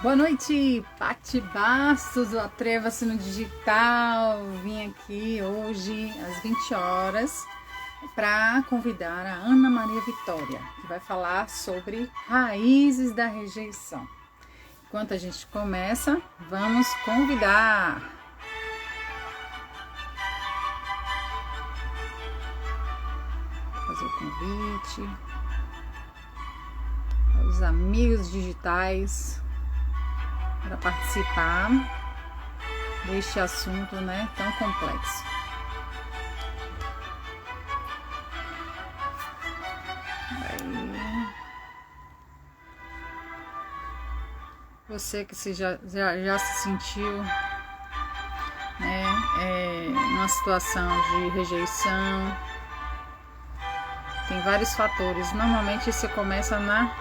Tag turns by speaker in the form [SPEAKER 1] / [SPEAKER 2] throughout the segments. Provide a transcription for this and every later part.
[SPEAKER 1] Boa noite, Pati Bastos, do Atreva-se no Digital. Vim aqui hoje às 20 horas para convidar a Ana Maria Vitória, que vai falar sobre raízes da rejeição. Enquanto a gente começa, vamos convidar. Fazer o convite aos amigos digitais para participar deste assunto, né, tão complexo. Aí, você que já se sentiu, né, numa situação de rejeição, tem vários fatores. Normalmente isso começa na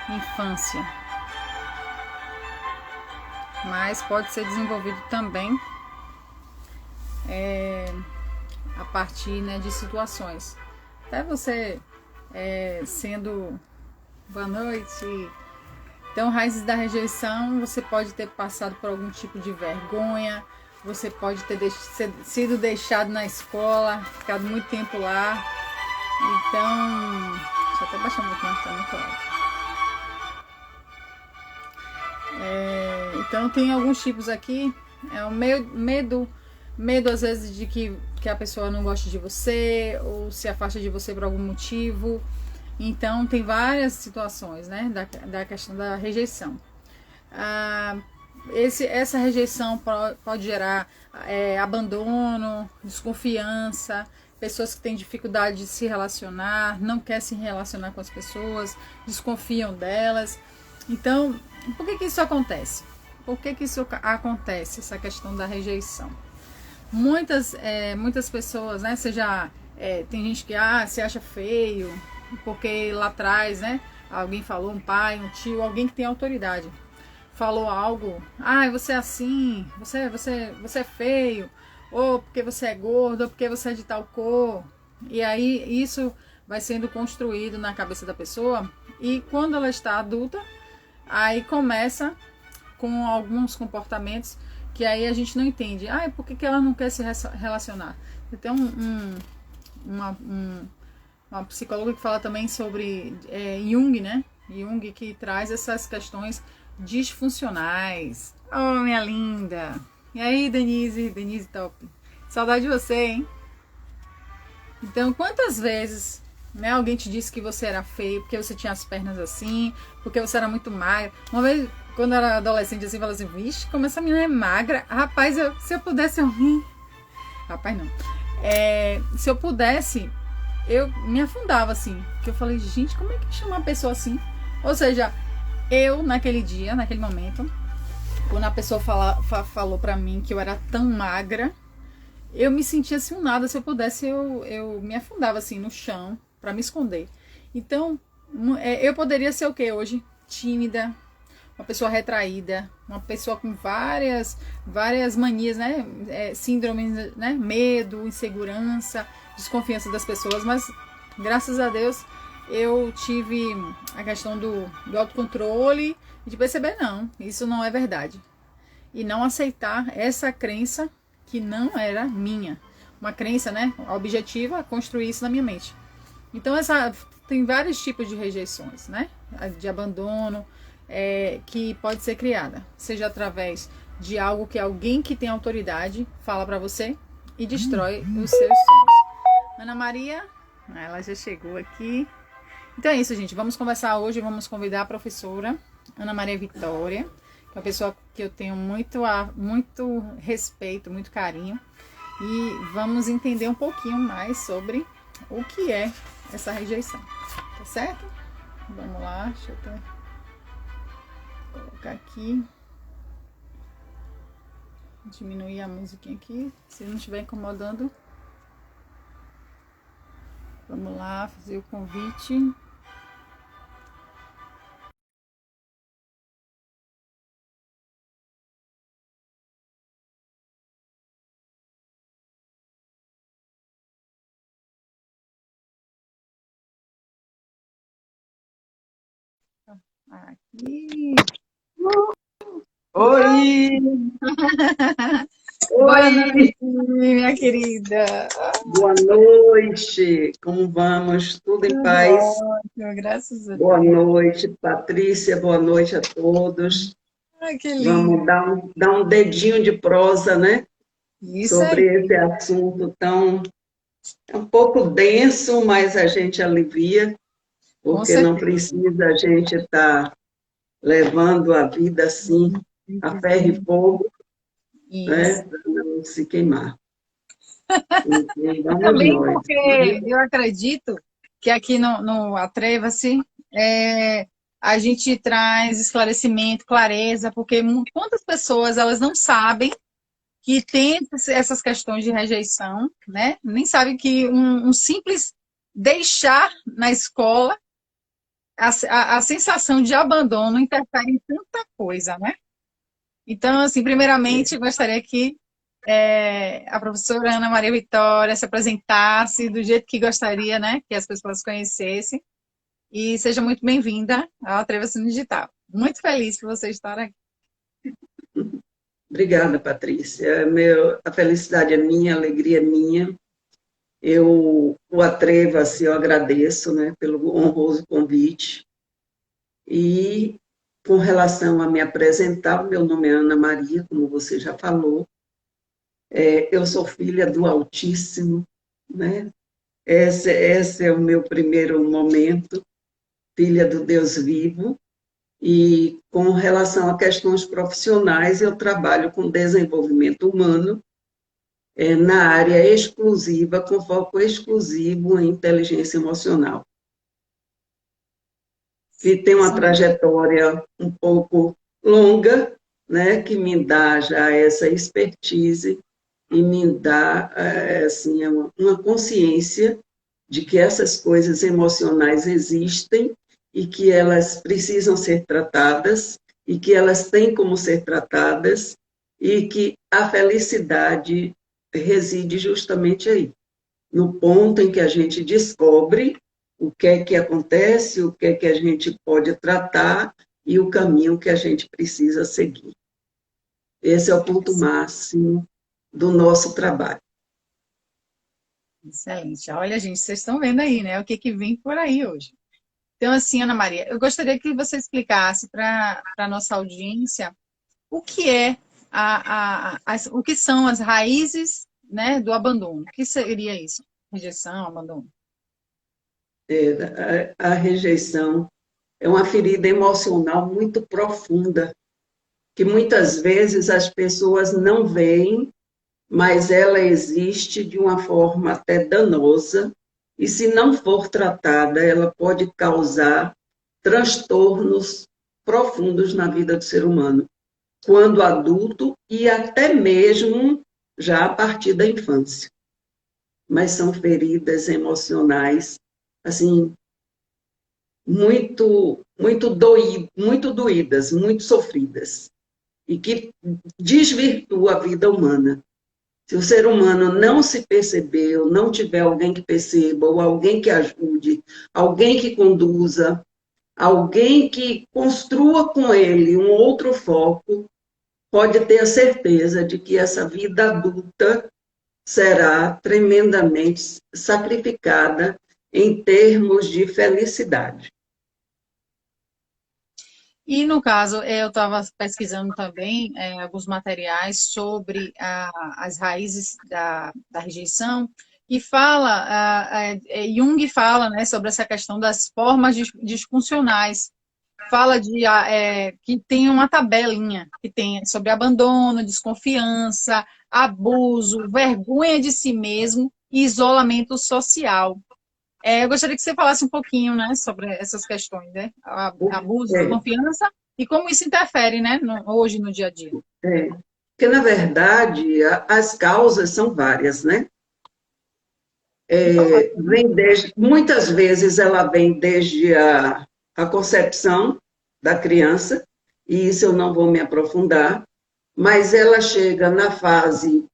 [SPEAKER 1] infância, mas pode ser desenvolvido também a partir, né, de situações. Até você sendo... Boa noite. Então, raízes da rejeição, você pode ter passado por algum tipo de vergonha, você pode ter sido deixado na escola, ficado muito tempo lá. Então, deixa eu até baixar um pouquinho, tá muito alto. Então tem alguns tipos aqui. É o medo às vezes de que a pessoa não goste de você ou se afasta de você por algum motivo. Então tem várias situações, né, da questão da rejeição. Essa rejeição pode gerar abandono, desconfiança, pessoas que têm dificuldade de se relacionar, não querem se relacionar com as pessoas, desconfiam delas. Então, por que isso acontece? Por que isso acontece, essa questão da rejeição? Muitas pessoas, né, tem gente que se acha feio, porque lá atrás, né, alguém falou, um pai, um tio, alguém que tem autoridade, falou algo, você é assim, você é feio, ou porque você é gordo, ou porque você é de tal cor. E aí isso vai sendo construído na cabeça da pessoa, e quando ela está adulta, aí começa com alguns comportamentos que aí a gente não entende. Por que ela não quer se relacionar? Tem uma psicóloga que fala também sobre Jung, né? Jung, que traz essas questões disfuncionais. Oh, minha linda! E aí, Denise? Denise top. Saudade de você, hein? Então, quantas vezes, né, alguém te disse que você era feio porque você tinha as pernas assim, porque você era muito magra? Uma vez, quando eu era adolescente, assim, falava assim, vixe, como essa menina é magra. Rapaz, se eu pudesse, eu rir. Rapaz, não. Se eu pudesse, eu me afundava, assim. Porque eu falei, gente, como é que chama uma pessoa assim? Ou seja, eu, naquele dia, naquele momento, quando a pessoa falou pra mim que eu era tão magra, eu me sentia assim um nada. Se eu pudesse, eu me afundava assim no chão para me esconder. Então, eu poderia ser o que hoje? Tímida, uma pessoa retraída, uma pessoa com várias manias, né? Síndromes, né? Medo, insegurança, desconfiança das pessoas. Mas, graças a Deus, eu tive a questão do autocontrole e de perceber, não, isso não é verdade. E não aceitar essa crença que não era minha. Uma crença, né, objetiva, construir isso na minha mente. Então, tem vários tipos de rejeições, né? De abandono, que pode ser criada. Seja através de algo que alguém que tem autoridade fala para você e destrói os seus sonhos. Ana Maria, ela já chegou aqui. Então é isso, gente. Vamos conversar hoje, vamos convidar a professora Ana Maria Vitória, que é uma pessoa que eu tenho muito respeito, muito carinho. E vamos entender um pouquinho mais sobre o que é essa rejeição. Tá certo? Vamos lá, deixa eu colocar aqui. Diminuir a musiquinha aqui, se não estiver incomodando. Vamos lá, fazer o convite. Aqui.
[SPEAKER 2] Oi!
[SPEAKER 1] Boa
[SPEAKER 2] Oi!
[SPEAKER 1] noite, minha querida.
[SPEAKER 2] Boa noite! Como vamos? Tudo em
[SPEAKER 1] Tudo
[SPEAKER 2] paz?
[SPEAKER 1] ótimo, graças a
[SPEAKER 2] Boa
[SPEAKER 1] Deus.
[SPEAKER 2] noite, Patrícia. Boa noite a todos.
[SPEAKER 1] Ai, que lindo.
[SPEAKER 2] Vamos dar um dedinho de prosa, né?
[SPEAKER 1] Isso aí,
[SPEAKER 2] Sobre esse assunto tão é um pouco denso, mas a gente alivia,
[SPEAKER 1] com
[SPEAKER 2] porque não
[SPEAKER 1] certeza.
[SPEAKER 2] precisa a gente estar levando a vida assim, a ferro e fogo,
[SPEAKER 1] Isso.
[SPEAKER 2] né? Para não se queimar. Então,
[SPEAKER 1] E
[SPEAKER 2] vamos
[SPEAKER 1] também
[SPEAKER 2] nós.
[SPEAKER 1] porque eu acredito que aqui no Atreva-se a gente traz esclarecimento, clareza, porque quantas pessoas elas não sabem que tem essas questões de rejeição, né? Nem sabem que um simples deixar na escola, a sensação de abandono interfere em tanta coisa, né? Então, assim, primeiramente, eu gostaria que a professora Ana Maria Vitória se apresentasse do jeito que gostaria, né? Que as pessoas conhecessem. E seja muito bem-vinda ao Atreva-se no Digital. Muito feliz por você estar aqui.
[SPEAKER 2] Obrigada, Patrícia. A felicidade é minha, a alegria é minha. O Atreva-se, eu agradeço, né, pelo honroso convite. E, com relação a me apresentar, meu nome é Ana Maria, como você já falou. Eu sou filha do Altíssimo, né? Esse é o meu primeiro momento, filha do Deus vivo. E, com relação a questões profissionais, eu trabalho com desenvolvimento humano, na área exclusiva, com foco exclusivo em inteligência emocional. Que tem uma
[SPEAKER 1] Sim,
[SPEAKER 2] trajetória um pouco longa, né, que me dá já essa expertise e me dá assim, uma consciência de que essas coisas emocionais existem e que elas precisam ser tratadas e que elas têm como ser tratadas e que a felicidade reside justamente aí, no ponto em que a gente descobre o que é que acontece, o que é que a gente pode tratar e o caminho que a gente precisa seguir. Esse é o ponto máximo do nosso trabalho.
[SPEAKER 1] excelente. Olha, gente, vocês estão vendo aí, né? O que que vem por aí hoje. Então, assim, Ana Maria, eu gostaria que você explicasse para a nossa audiência o que é o que são as raízes, né, do abandono. O que seria isso? Rejeição, abandono.
[SPEAKER 2] A rejeição é uma ferida emocional muito profunda, que muitas vezes as pessoas não veem, mas ela existe de uma forma até danosa, e se não for tratada, ela pode causar transtornos profundos na vida do ser humano, quando adulto e até mesmo já a partir da infância. Mas são feridas emocionais, assim, muito doídas, muito sofridas, e que desvirtua a vida humana. Se o ser humano não se percebeu, não tiver alguém que perceba, ou alguém que ajude, alguém que conduza, alguém que construa com ele um outro foco, pode ter a certeza de que essa vida adulta será tremendamente sacrificada em termos de felicidade.
[SPEAKER 1] E no caso, eu estava pesquisando também alguns materiais sobre as raízes da rejeição e Jung fala, né, sobre essa questão das formas disfuncionais. Fala que tem uma tabelinha que tem sobre abandono, desconfiança, abuso, vergonha de si mesmo e isolamento social. Eu gostaria que você falasse um pouquinho, né, sobre essas questões, né? Abuso,
[SPEAKER 2] É,
[SPEAKER 1] desconfiança e como isso interfere, né, hoje no dia a dia.
[SPEAKER 2] é, porque, na verdade, as causas são várias, né? Muitas vezes ela vem desde a concepção da criança, e isso eu não vou me aprofundar, mas ela chega na fase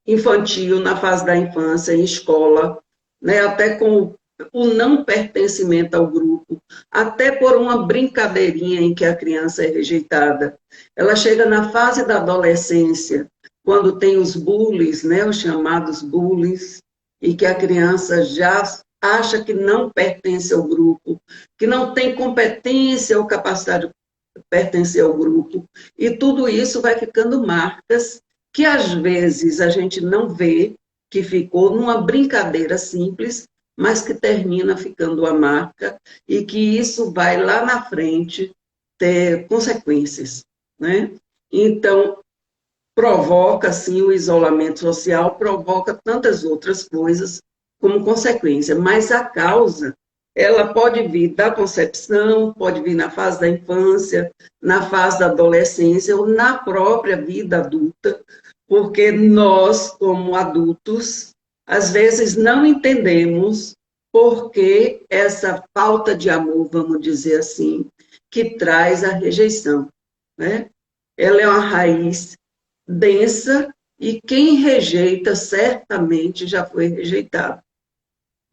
[SPEAKER 2] infantil, na fase da infância, em escola, né, até com o não pertencimento ao grupo, até por uma brincadeirinha em que a criança é rejeitada. Ela chega na fase da adolescência, quando tem os bullies, né, os chamados bullies, e que a criança já acha que não pertence ao grupo, que não tem competência ou capacidade de pertencer ao grupo, e tudo isso vai ficando marcas que às vezes a gente não vê, que ficou numa brincadeira simples, mas que termina ficando a marca e que isso vai lá na frente ter consequências, né? Então, provoca, sim, o isolamento social, provoca tantas outras coisas como consequência, mas a causa, ela pode vir da concepção, pode vir na fase da infância, na fase da adolescência ou na própria vida adulta, porque nós, como adultos, às vezes não entendemos por que essa falta de amor, vamos dizer assim, que traz a rejeição, né? Ela é uma raiz densa e quem rejeita certamente já foi rejeitado.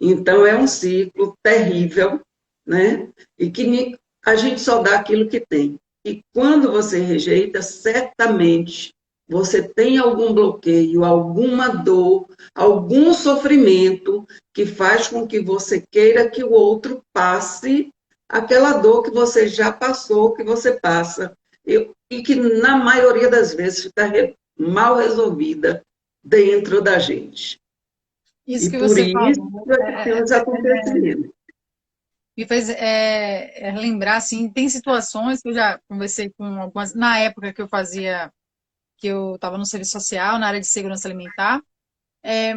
[SPEAKER 2] Então é um ciclo terrível, né? E que a gente só dá aquilo que tem. E quando você rejeita, certamente você tem algum bloqueio, alguma dor, algum sofrimento que faz com que você queira que o outro passe aquela dor que você já passou, que você passa, e que na maioria das vezes fica mal resolvida dentro da gente.
[SPEAKER 1] Isso
[SPEAKER 2] E
[SPEAKER 1] que
[SPEAKER 2] por
[SPEAKER 1] você
[SPEAKER 2] isso
[SPEAKER 1] falou
[SPEAKER 2] é que tem os acontecimentos.
[SPEAKER 1] me fez lembrar, assim, tem situações que eu já conversei com algumas, na época que eu fazia, que eu estava no serviço social, na área de segurança alimentar,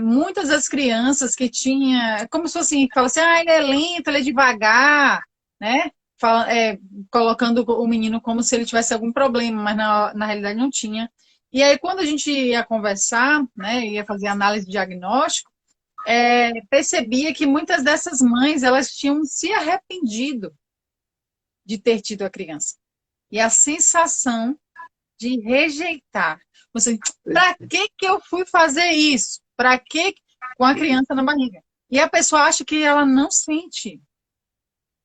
[SPEAKER 1] muitas das crianças que tinha, como se fosse assim, fala assim, ele é lento, ele é devagar, né? Fala, colocando o menino como se ele tivesse algum problema, mas na realidade não tinha. E aí, quando a gente ia conversar, né, ia fazer análise de diagnóstico, percebia que muitas dessas mães, elas tinham se arrependido de ter tido a criança. E a sensação de rejeitar. Você, para que eu fui fazer isso? Para que com a criança na barriga? E a pessoa acha que ela não sente.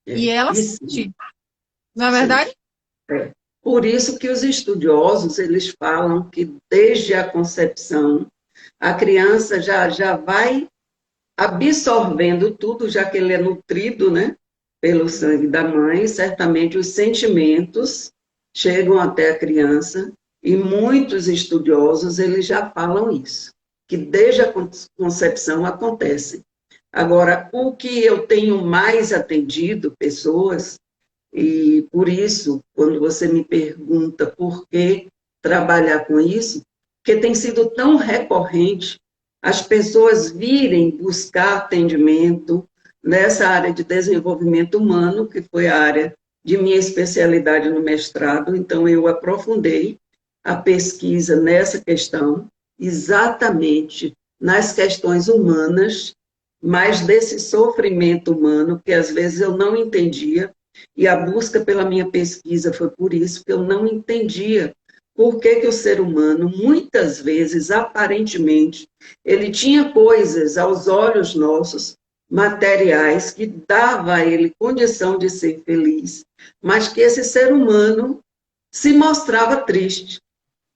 [SPEAKER 1] E ela
[SPEAKER 2] Isso,
[SPEAKER 1] sente. Não é verdade?
[SPEAKER 2] sente. É. Por isso que os estudiosos, eles falam que desde a concepção, a criança já vai absorvendo tudo, já que ele é nutrido, né, pelo sangue da mãe, certamente os sentimentos chegam até a criança, e muitos estudiosos, eles já falam isso, que desde a concepção acontece. Agora, o que eu tenho mais atendido pessoas, e por isso, quando você me pergunta por que trabalhar com isso, porque tem sido tão recorrente as pessoas virem buscar atendimento nessa área de desenvolvimento humano, que foi a área de minha especialidade no mestrado, então eu aprofundei a pesquisa nessa questão, exatamente nas questões humanas, mas desse sofrimento humano que às vezes eu não entendia, e a busca pela minha pesquisa foi por isso que eu não entendia por que, que o ser humano, muitas vezes, aparentemente, ele tinha coisas aos olhos nossos, materiais, que dava a ele condição de ser feliz, mas que esse ser humano se mostrava triste,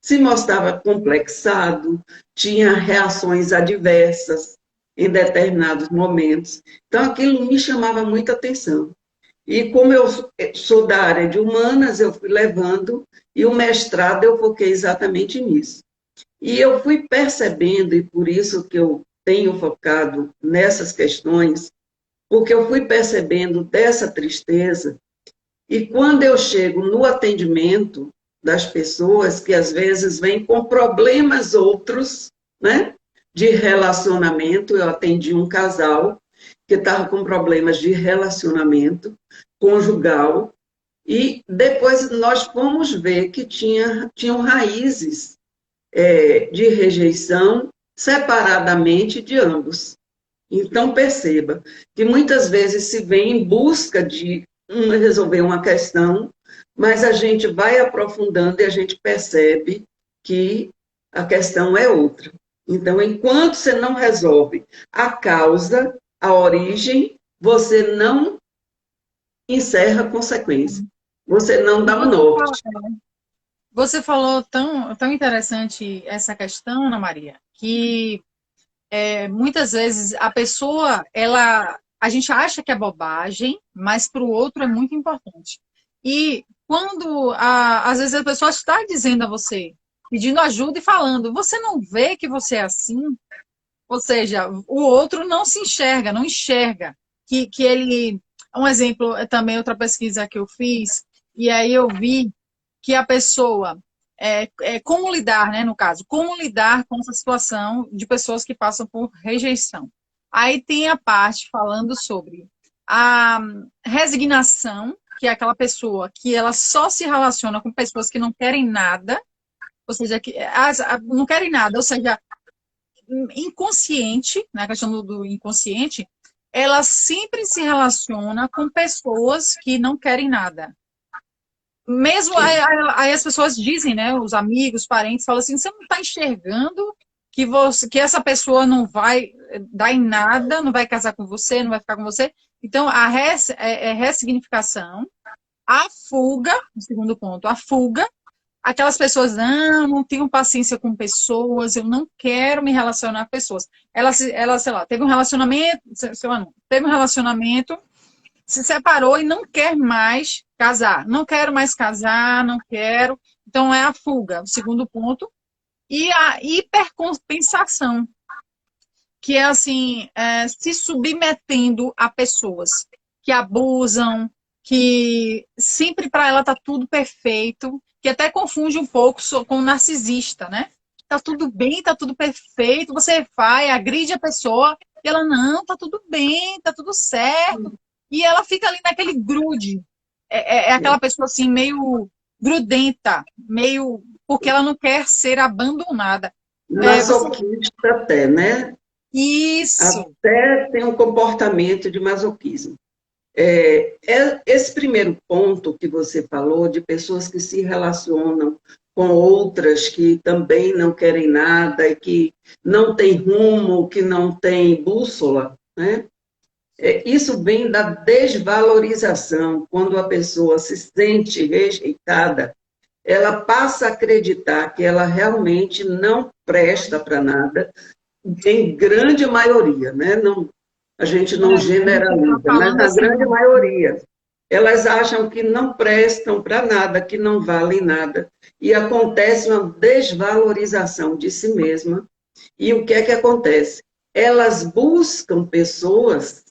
[SPEAKER 2] se mostrava complexado, tinha reações adversas em determinados momentos. Então, aquilo me chamava muita atenção. E como eu sou da área de humanas, eu fui levando, e o mestrado eu foquei exatamente nisso. E eu fui percebendo, e por isso que eu tenho focado nessas questões, porque eu fui percebendo dessa tristeza, e quando eu chego no atendimento das pessoas, que às vezes vêm com problemas outros, né, de relacionamento, eu atendi um casal que estava com problemas de relacionamento conjugal, e depois nós fomos ver que tinham raízes de rejeição separadamente de ambos. Então, perceba que muitas vezes se vem em busca de resolver uma questão, mas a gente vai aprofundando e a gente percebe que a questão é outra. Então, enquanto você não resolve a causa, a origem, você não encerra consequência. Você não dá um norte.
[SPEAKER 1] Você falou tão interessante essa questão, Ana Maria, que muitas vezes a pessoa, a gente acha que é bobagem, mas para o outro é muito importante. E quando, às vezes, a pessoa está dizendo a você, pedindo ajuda e falando, você não vê que você é assim? Ou seja, o outro não se enxerga, não enxerga que ele. Um exemplo, também outra pesquisa que eu fiz, e aí eu vi que a pessoa. Como lidar, né, no caso, como lidar com essa situação de pessoas que passam por rejeição. Aí tem a parte falando sobre a resignação, que é aquela pessoa que ela só se relaciona com pessoas que não querem nada, ou seja, que não querem nada, ou seja, inconsciente, na questão do inconsciente, ela sempre se relaciona com pessoas que não querem nada. Mesmo aí as pessoas dizem, né, os amigos, os parentes, falam assim, você não está enxergando que essa pessoa não vai dar em nada, não vai casar com você, não vai ficar com você. Então, a ressignificação, a fuga, o segundo ponto, a fuga. Aquelas pessoas, não tenho paciência com pessoas, eu não quero me relacionar com pessoas. Ela, sei lá, teve um relacionamento, sei lá, não, teve um relacionamento, se separou e não quer mais casar. Não quero mais casar, não quero. Então, é a fuga, o segundo ponto. E a hipercompensação, que é assim, se submetendo a pessoas que abusam, que sempre para ela tá tudo perfeito, que até confunde um pouco com o narcisista, né? Tá tudo bem, tá tudo perfeito, você vai, agride a pessoa, e ela, não, tá tudo bem, tá tudo certo. E ela fica ali naquele grude. É aquela pessoa assim, meio grudenta, meio. Porque ela não quer ser abandonada.
[SPEAKER 2] Masoquista até, né?
[SPEAKER 1] Isso.
[SPEAKER 2] Até tem um comportamento de masoquismo. Esse primeiro ponto que você falou, de pessoas que se relacionam com outras que também não querem nada e que não tem rumo, que não tem bússola, né? Isso vem da desvalorização. Quando a pessoa se sente rejeitada, ela passa a acreditar que ela realmente não presta para nada, em grande maioria, né? Não, a gente não generaliza, mas na grande maioria. Elas acham que não prestam para nada, que não valem nada. E acontece uma desvalorização de si mesma. E o que é que acontece? Elas buscam pessoas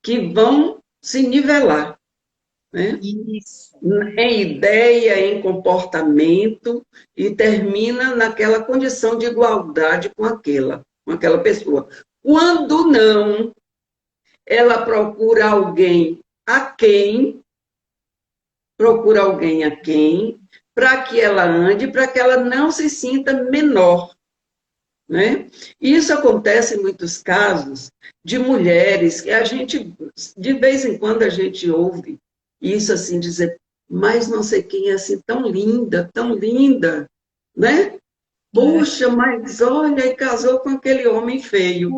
[SPEAKER 2] que vão se nivelar, né?
[SPEAKER 1] Isso.
[SPEAKER 2] Em ideia, em comportamento, e termina naquela condição de igualdade com aquela pessoa. Quando não, ela procura alguém a quem, para que ela ande, para que ela não se sinta menor, né? Isso acontece em muitos casos de mulheres que a gente, de vez em quando, a gente ouve isso assim, dizer, mas não sei quem é assim tão linda, né? Puxa, mas olha, e casou com aquele homem feio.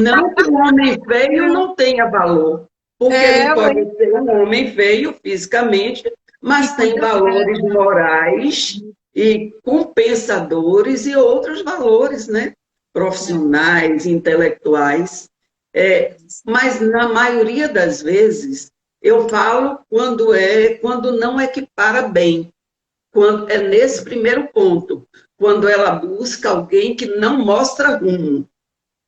[SPEAKER 2] Não que o homem feio não tenha valor, porque ele pode ser um homem feio fisicamente, mas tem valores morais e compensadores e outros valores, né? Profissionais, intelectuais. Mas na maioria das vezes, eu falo quando não equipara bem, quando é nesse primeiro ponto, quando ela busca alguém que não mostra rumo.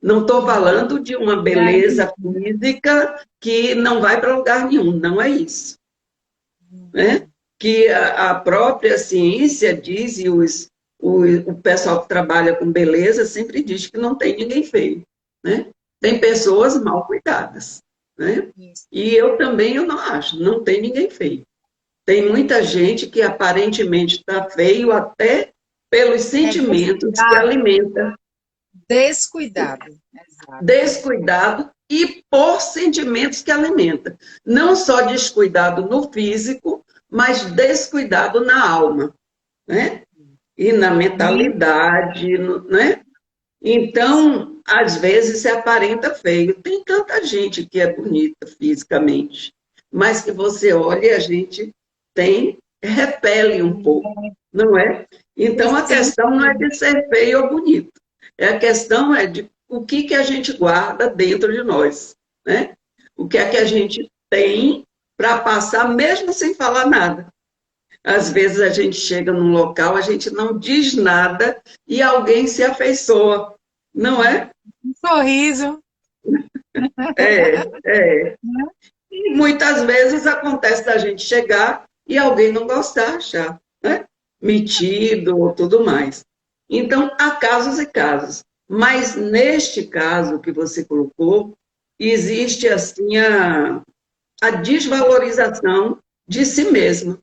[SPEAKER 2] Não estou falando de uma beleza física que não vai para lugar nenhum, não é isso. Né? Que a própria ciência diz, e o pessoal que trabalha com beleza sempre diz que não tem ninguém feio. Né? Tem pessoas mal cuidadas. Né? E eu não acho, não tem ninguém feio. Tem muita gente que aparentemente está feio até pelos sentimentos que alimenta.
[SPEAKER 1] Descuidado. Exato.
[SPEAKER 2] Descuidado e por sentimentos que alimenta. Não só descuidado no físico, mas descuidado na alma, né? E na mentalidade, né? Então, às vezes se aparenta feio. Tem tanta gente que é bonita fisicamente, mas que você olha e a gente tem, repele um pouco, não é? Então a
[SPEAKER 1] Sim,
[SPEAKER 2] questão não é de ser feio ou bonito, a questão é de o que, que a gente guarda dentro de nós, né? O que é que a gente tem para passar, mesmo sem falar nada. Às vezes a gente chega num local, a gente não diz nada e alguém se afeiçoa, não é?
[SPEAKER 1] um sorriso.
[SPEAKER 2] É, é. E muitas vezes acontece da gente chegar e alguém não gostar, achar, né? Metido ou tudo mais. Então, há casos e casos. Mas neste caso que você colocou, existe assim a desvalorização de si mesma.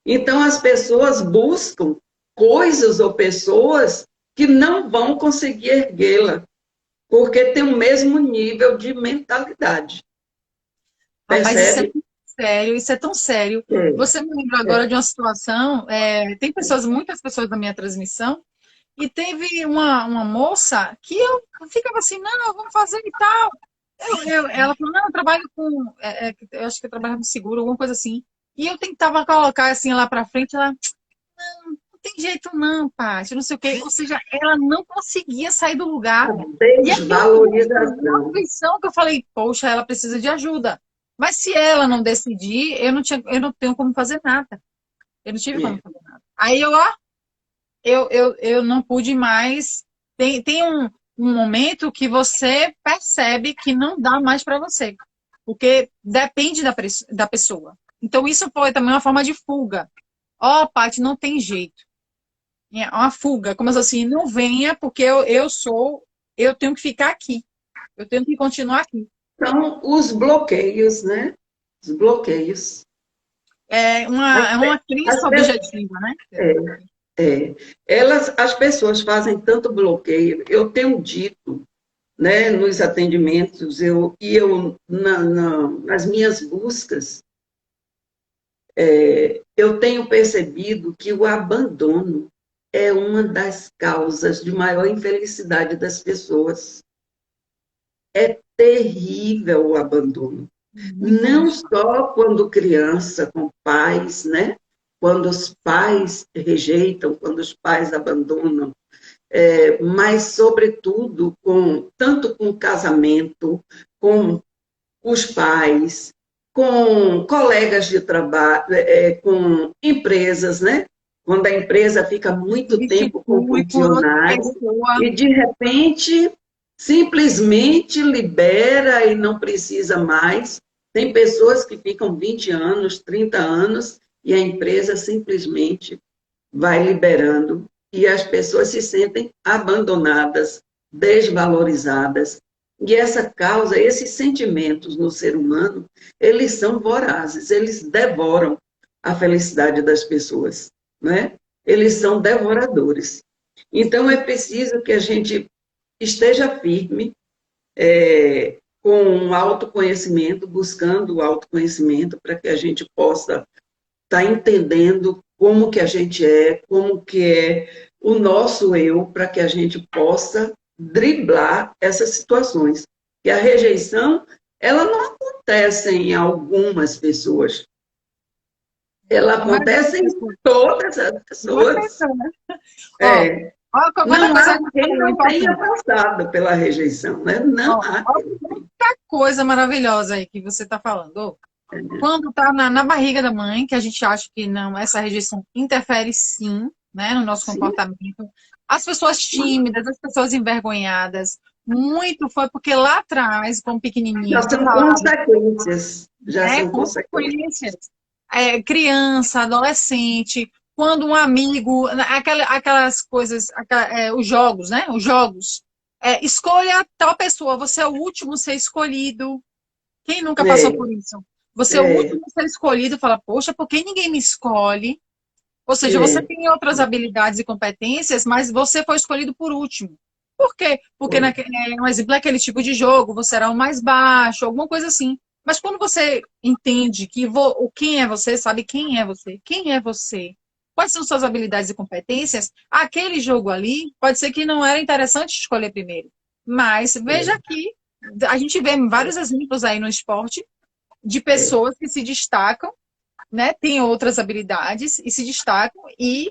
[SPEAKER 2] Então, as pessoas buscam coisas ou pessoas que não vão conseguir erguê-la, porque tem o mesmo nível de mentalidade.
[SPEAKER 1] Rapaz, isso é
[SPEAKER 2] Percebe?
[SPEAKER 1] tão sério, isso é tão sério.
[SPEAKER 2] É,
[SPEAKER 1] Você me lembrou agora de uma situação, tem pessoas, muitas pessoas da minha transmissão, e teve uma moça que eu ficava assim, não, vamos fazer e tal. Ela falou, não, eu trabalho com, eu acho que eu trabalho com seguro, alguma coisa assim. E eu tentava colocar assim lá pra frente, ela, não tem jeito não, Paty, não sei o quê. Ou seja, ela não conseguia sair do
[SPEAKER 2] a
[SPEAKER 1] lugar. E aquilo me deu uma
[SPEAKER 2] desvalorização.
[SPEAKER 1] aflição que eu falei, poxa, ela precisa de ajuda. Mas se ela não decidir, eu não tenho como fazer nada. Eu não tive como
[SPEAKER 2] É.
[SPEAKER 1] fazer nada. Aí eu não pude mais. Tem um momento que você percebe que não dá mais para você, porque depende da pessoa. Então, isso foi também uma forma de fuga. Ó, oh, Paty, não tem jeito. É uma fuga, como assim, não venha, porque eu tenho que ficar aqui. Eu tenho que continuar aqui.
[SPEAKER 2] São os bloqueios, né? Os bloqueios. As,
[SPEAKER 1] É uma crença
[SPEAKER 2] as pessoas,
[SPEAKER 1] objetiva, né?
[SPEAKER 2] as pessoas fazem tanto bloqueio. Eu tenho dito, né, nos atendimentos, nas minhas buscas, eu tenho percebido que o abandono é uma das causas de maior infelicidade das pessoas. É terrível o abandono.
[SPEAKER 1] Muito,
[SPEAKER 2] Não
[SPEAKER 1] muito.
[SPEAKER 2] só quando criança, com pais, né? Quando os pais rejeitam, quando os pais abandonam, mas, sobretudo, tanto com o casamento, com os pais, com colegas de trabalho, com empresas, né? Quando a empresa fica muito tempo com
[SPEAKER 1] Substitui por outra
[SPEAKER 2] funcionário
[SPEAKER 1] pessoa.
[SPEAKER 2] e, de repente, simplesmente libera e não precisa mais. Tem pessoas que ficam 20 anos, 30 anos e a empresa simplesmente vai liberando e as pessoas se sentem abandonadas, desvalorizadas. E essa causa, esses sentimentos no ser humano, eles são vorazes, eles devoram a felicidade das pessoas, né? Eles são devoradores. Então, é preciso que a gente esteja firme, com autoconhecimento, buscando o autoconhecimento, para que a gente possa estar entendendo como que a gente é, como que é o nosso eu, para que a gente possa driblar essas situações. E a rejeição, ela não acontece em algumas pessoas, ela
[SPEAKER 1] A maioria das
[SPEAKER 2] acontece em
[SPEAKER 1] pessoas.
[SPEAKER 2] todas as
[SPEAKER 1] Boa
[SPEAKER 2] pessoas.
[SPEAKER 1] questão, né? Ó,
[SPEAKER 2] É,
[SPEAKER 1] ó, quanta
[SPEAKER 2] não
[SPEAKER 1] coisa
[SPEAKER 2] há
[SPEAKER 1] a gente
[SPEAKER 2] quem
[SPEAKER 1] falou
[SPEAKER 2] não tenha
[SPEAKER 1] importante.
[SPEAKER 2] passado pela rejeição, né? Não
[SPEAKER 1] Ó,
[SPEAKER 2] há
[SPEAKER 1] ó,
[SPEAKER 2] quem não tenha.
[SPEAKER 1] quanta coisa maravilhosa aí que você está falando. Ó, quando está na barriga da mãe, que a gente acha que não, essa rejeição interfere sim, né, no nosso
[SPEAKER 2] Sim,
[SPEAKER 1] comportamento. As pessoas tímidas, as pessoas envergonhadas, muito foi porque lá atrás, como
[SPEAKER 2] já
[SPEAKER 1] pequenininhas, não
[SPEAKER 2] são
[SPEAKER 1] falava,
[SPEAKER 2] consequências, já
[SPEAKER 1] né,
[SPEAKER 2] são consequências.
[SPEAKER 1] consequências. Criança, adolescente, quando um amigo, aquelas coisas, os jogos, né? Os jogos. Escolha tal pessoa, você é o último a ser escolhido. Quem nunca passou
[SPEAKER 2] É,
[SPEAKER 1] por isso? Você é o
[SPEAKER 2] é,
[SPEAKER 1] último a ser escolhido, fala, poxa, por que ninguém me escolhe? Ou seja, você
[SPEAKER 2] é.
[SPEAKER 1] tem outras habilidades e competências, mas você foi escolhido por último. Por quê? Porque, um exemplo, é aquele tipo de jogo, você era o mais baixo, alguma coisa assim. Mas quando você entende que quem é você, sabe quem é você, quais são suas habilidades e competências, aquele jogo ali pode ser que não era interessante escolher primeiro. Mas veja que a gente vê vários exemplos aí no esporte de pessoas que se destacam, né? Têm outras habilidades e se destacam e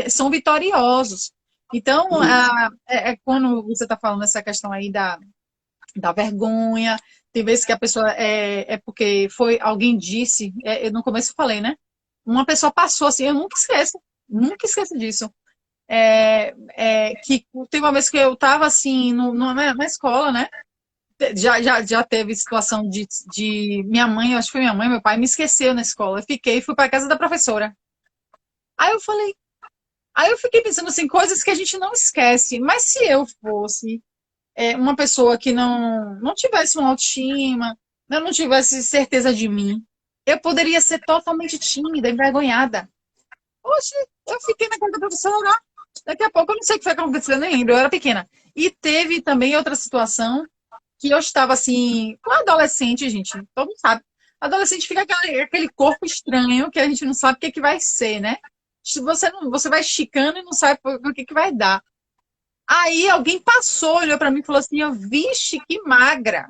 [SPEAKER 1] são vitoriosos. Então,
[SPEAKER 2] Isso.
[SPEAKER 1] quando você está falando essa questão aí da vergonha, tem vezes que a pessoa é porque foi alguém disse, no começo eu falei, né? Uma pessoa passou assim, eu nunca esqueço disso. Que teve uma vez que eu estava assim na escola, né? Já teve situação de minha mãe, acho que foi minha mãe, meu pai me esqueceu na escola. Eu fiquei, fui para casa da professora. Aí eu falei, aí eu fiquei pensando assim, coisas que a gente não esquece. Mas se eu fosse uma pessoa que não tivesse uma autoestima, né, não tivesse certeza de mim, eu poderia ser totalmente tímida, envergonhada. Hoje eu fiquei na casa da professora, daqui a pouco eu não sei o que foi que aconteceu, nem lembro, eu era pequena. E teve também outra situação que eu estava assim, com adolescente, gente, todo mundo sabe. Adolescente fica aquele corpo estranho que a gente não sabe o que, que vai ser, né? Você vai esticando e não sabe o que, que vai dar. Aí alguém passou, olhou para mim e falou assim: vixe, que magra.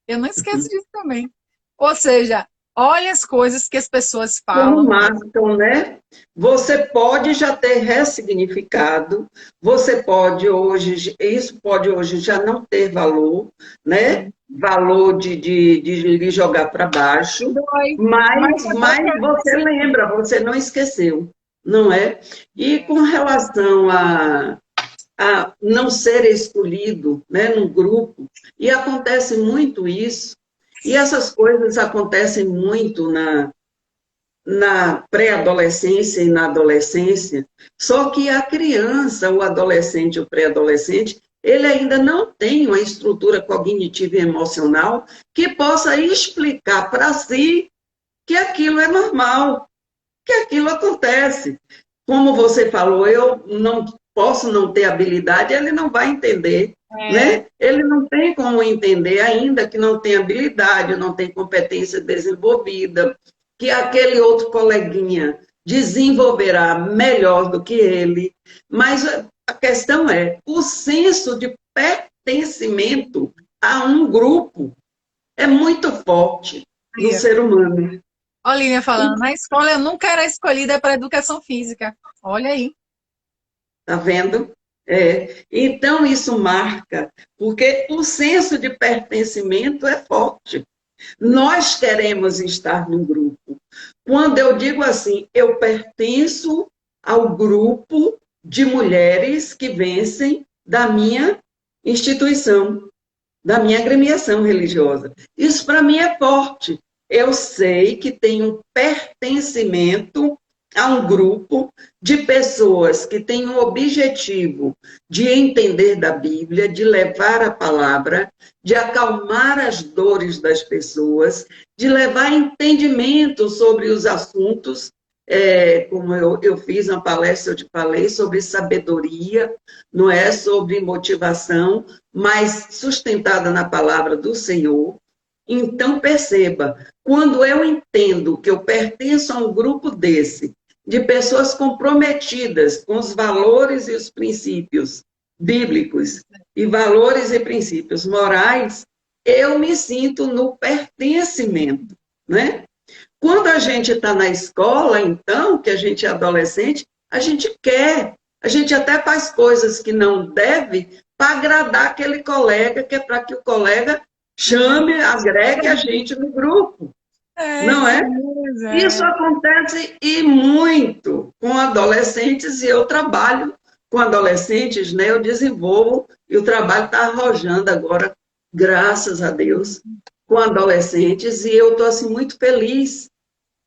[SPEAKER 1] Eu não esqueço disso também. Ou seja, olha as coisas que as pessoas
[SPEAKER 2] Como
[SPEAKER 1] falam.
[SPEAKER 2] marcam, né? Você pode já ter ressignificado, você pode hoje, isso pode hoje já não ter valor, né?
[SPEAKER 1] Sim.
[SPEAKER 2] Valor de lhe jogar para baixo,
[SPEAKER 1] Dói. Mas
[SPEAKER 2] mas você lembra, você não esqueceu, não é? E com relação a não ser escolhido, né, num grupo, e acontece muito isso, e essas coisas acontecem muito na pré-adolescência e na adolescência, só que a criança, o adolescente, o pré-adolescente, ele ainda não tem uma estrutura cognitiva e emocional que possa explicar para si que aquilo é normal, que aquilo acontece. Como você falou, eu não posso não ter habilidade, ele não vai entender,
[SPEAKER 1] é,
[SPEAKER 2] né? Ele não tem como entender ainda que não tem habilidade, não tem competência desenvolvida, que aquele outro coleguinha desenvolverá melhor do que ele. Mas a questão é, o senso de pertencimento a um grupo é muito forte no
[SPEAKER 1] aí,
[SPEAKER 2] ser humano.
[SPEAKER 1] Olivia falando, na escola eu nunca era escolhida para educação física. Olha aí.
[SPEAKER 2] Tá vendo? Então, isso marca, porque o senso de pertencimento é forte. Nós queremos estar no grupo. Quando eu digo assim, eu pertenço ao grupo de mulheres que vencem da minha instituição, da minha agremiação religiosa. Isso para mim é forte. Eu sei que tem um pertencimento a um grupo de pessoas que têm o objetivo de entender da Bíblia, de levar a palavra, de acalmar as dores das pessoas, de levar entendimento sobre os assuntos, como eu fiz na palestra, eu te falei, sobre sabedoria, não é sobre motivação, mas sustentada na palavra do Senhor. Então, perceba, quando eu entendo que eu pertenço a um grupo desse, de pessoas comprometidas com os valores e os princípios bíblicos, e valores e princípios morais, eu me sinto no pertencimento, né? Quando a gente está na escola, então, que a gente é adolescente, a gente quer, a gente até faz coisas que não deve para agradar aquele colega, que é para que o colega chame, agregue a gente no grupo, não
[SPEAKER 1] Isso
[SPEAKER 2] é?
[SPEAKER 1] mesmo.
[SPEAKER 2] Isso acontece e muito com adolescentes, e eu trabalho com adolescentes, né? Eu desenvolvo, e o trabalho está arrojando agora, graças a Deus, com adolescentes, e eu estou assim, muito feliz,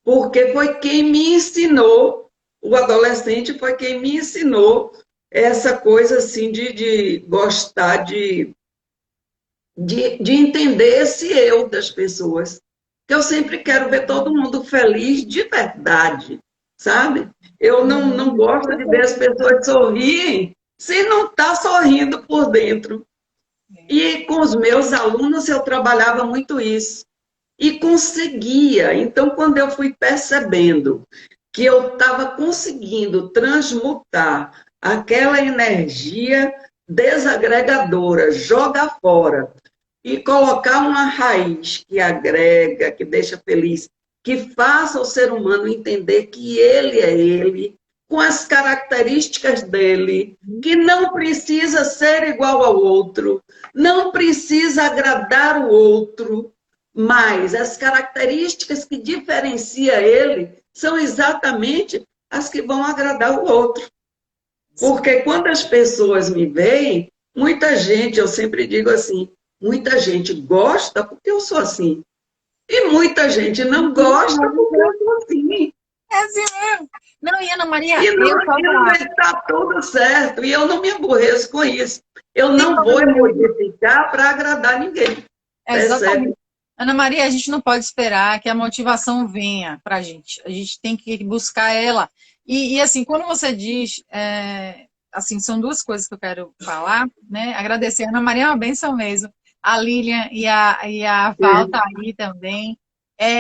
[SPEAKER 2] porque foi quem me ensinou, o adolescente foi quem me ensinou essa coisa assim de gostar de entender esse eu das pessoas. Que eu sempre quero ver todo mundo feliz de verdade, sabe? Eu não gosto de ver as pessoas sorrirem se não está sorrindo por dentro. E com os meus alunos eu trabalhava muito isso. E conseguia. Então, quando eu fui percebendo que eu estava conseguindo transmutar aquela energia desagregadora, joga fora e colocar uma raiz que agrega, que deixa feliz, que faça o ser humano entender que ele é ele, com as características dele, que não precisa ser igual ao outro, não precisa agradar o outro, mas as características que diferenciam ele são exatamente as que vão agradar o outro. Porque quando as pessoas me veem, muita gente, eu sempre digo assim, muita gente gosta porque eu sou assim. E muita gente não gosta porque eu sou assim.
[SPEAKER 1] É assim mesmo. Não, e Ana Maria,
[SPEAKER 2] E
[SPEAKER 1] eu
[SPEAKER 2] não
[SPEAKER 1] tava.
[SPEAKER 2] está tudo certo. E eu não me aborreço com isso. Eu
[SPEAKER 1] Tem
[SPEAKER 2] não vou
[SPEAKER 1] problema nenhum.
[SPEAKER 2] modificar para agradar ninguém. Percebe?
[SPEAKER 1] Exatamente. Ana Maria, a gente não pode esperar que a motivação venha para a gente. A gente tem que buscar ela. Assim, quando você diz, assim, são duas coisas que eu quero falar, né? Agradecer. A Ana Maria é uma bênção mesmo. A Lilian e a Val tá aí também.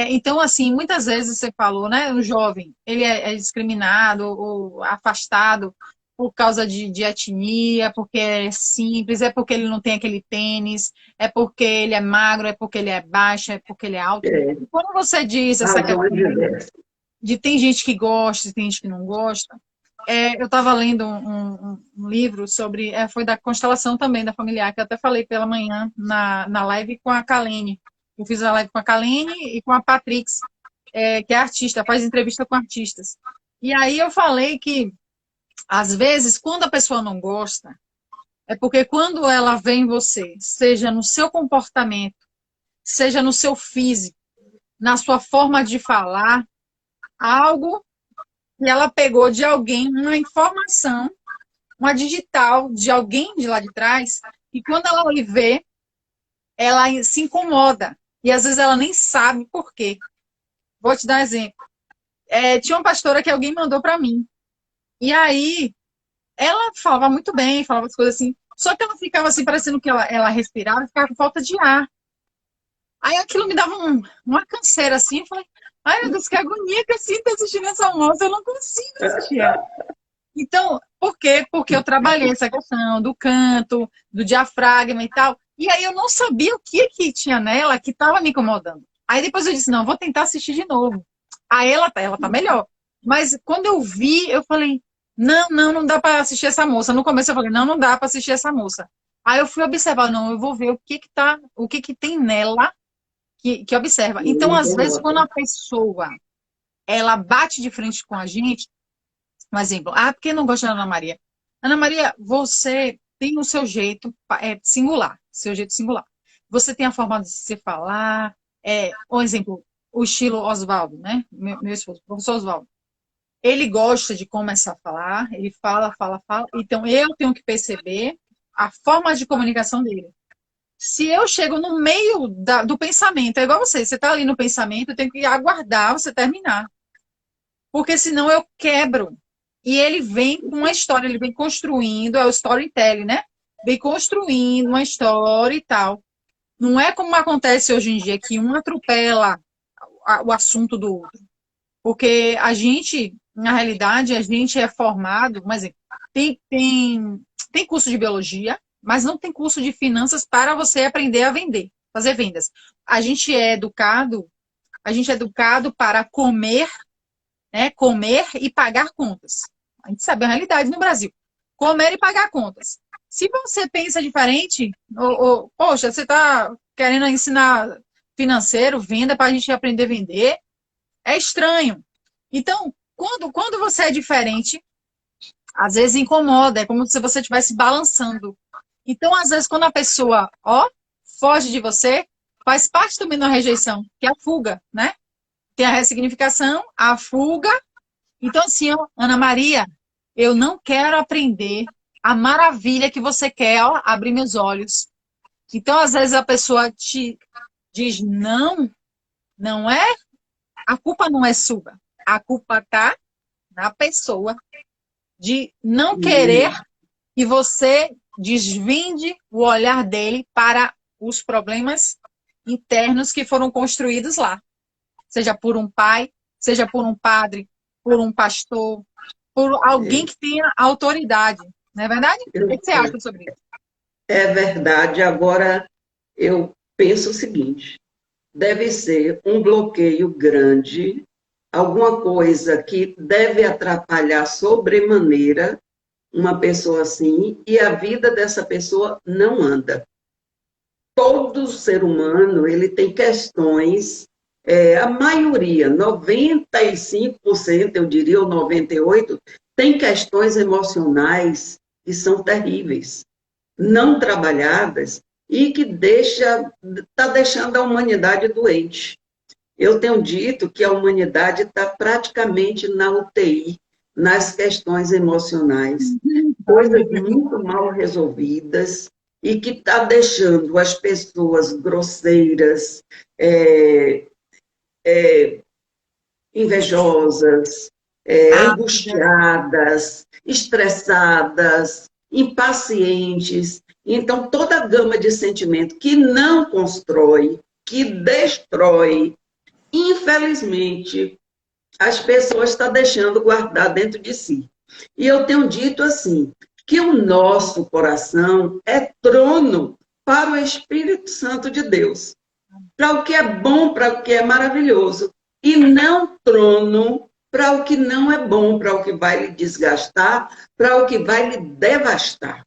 [SPEAKER 1] Então, assim, muitas vezes você falou, né? O jovem, ele é discriminado ou afastado por causa de etnia, porque é simples, é porque ele não tem aquele tênis, é porque ele é magro, é porque ele é baixo, é porque ele é alto.
[SPEAKER 2] É,
[SPEAKER 1] E quando você diz essa
[SPEAKER 2] razões
[SPEAKER 1] questão
[SPEAKER 2] diversas.
[SPEAKER 1] de tem gente que gosta e tem gente que não gosta, eu estava lendo um livro sobre, foi da constelação também, da familiar, que eu até falei pela manhã na live com a Kalene. Eu fiz a live com a Kalene e com a Patrix, que é artista, faz entrevista com artistas. E aí eu falei que, às vezes, quando a pessoa não gosta, é porque quando ela vê em você, seja no seu comportamento, seja no seu físico, na sua forma de falar, algo que ela pegou de alguém, uma informação, uma digital de alguém de lá de trás, e quando ela lhe vê, ela se incomoda. E às vezes ela nem sabe por quê. Vou te dar um exemplo. Tinha uma pastora que alguém mandou para mim. E aí, ela falava muito bem, falava as coisas assim. Só que ela ficava assim, parecendo que ela respirava e ficava com falta de ar. Aí aquilo me dava uma canseira assim. Eu falei, ai meu Deus, que agonia que eu sinto assistindo essa moça. Eu não consigo assistir ela. Então, por quê? Porque eu trabalhei essa questão do canto, do diafragma e tal. E aí eu não sabia o que tinha nela que estava me incomodando. Aí depois eu disse, não, vou tentar assistir de novo. Aí ela tá melhor. Mas quando eu vi, eu falei, não dá para assistir essa moça. No começo eu falei, não dá para assistir essa moça. Aí eu fui observar, não, eu vou ver o que tem nela que observa. Então, às vezes, quando a pessoa ela bate de frente com a gente, um exemplo, porque não gosta da Ana Maria? Ana Maria, você tem o seu jeito singular, seu jeito singular. Você tem a forma de se falar, um exemplo, o estilo Oswaldo, né? Meu esposo, o professor Oswaldo. Ele gosta de começar a falar, ele fala, fala, fala. Então, eu tenho que perceber a forma de comunicação dele. Se eu chego no meio do pensamento, é igual você está ali no pensamento, eu tenho que aguardar você terminar. Porque senão eu quebro. E ele vem com uma história, ele vem construindo, é o storytelling, né? Vem construindo uma história e tal. Não é como acontece hoje em dia, que um atropela o assunto do outro. Porque a gente, na realidade, a gente é formado, mas tem curso de biologia, mas não tem curso de finanças para você aprender a vender, fazer vendas. A gente é educado para comer, né? Comer e pagar contas. A gente sabe a realidade no Brasil. Comer e pagar contas. Se você pensa diferente, poxa, você está querendo ensinar financeiro, venda para a gente aprender a vender, é estranho. Então, quando você é diferente, às vezes incomoda, é como se você estivesse balançando. Então, às vezes, quando a pessoa, foge de você, faz parte também da rejeição, que é a fuga, né? Tem a ressignificação, a fuga. Então, assim, Ana Maria, eu não quero aprender a maravilha que você quer, abrir meus olhos. Então, às vezes, a pessoa te diz não, não é? A culpa não é sua. A culpa está na pessoa de não querer que você desvende o olhar dele para os problemas internos que foram construídos lá. Seja por um pai, seja por um padre, por um pastor, por alguém que tenha autoridade, Não é verdade? O que você acha sobre isso?
[SPEAKER 2] É verdade. Agora, eu penso o seguinte: deve ser um bloqueio grande, alguma coisa que deve atrapalhar sobremaneira uma pessoa assim, e a vida dessa pessoa não anda. Todo ser humano, ele tem questões, a maioria, 95%, eu diria, ou 98%, tem questões emocionais que são terríveis, não trabalhadas, e que está deixando a humanidade doente. Eu tenho dito que a humanidade está praticamente na UTI, nas questões emocionais, coisas muito mal resolvidas e que está deixando as pessoas grosseiras, é, invejosas,
[SPEAKER 1] Ah,
[SPEAKER 2] angustiadas, estressadas, impacientes. Então, toda a gama de sentimento que não constrói, que destrói, infelizmente, as pessoas estão deixando guardar dentro de si. E eu tenho dito assim, que o nosso coração é trono para o Espírito Santo de Deus, para o que é bom, para o que é maravilhoso, e não trono para o que não é bom, para o que vai lhe desgastar, para o que vai lhe devastar.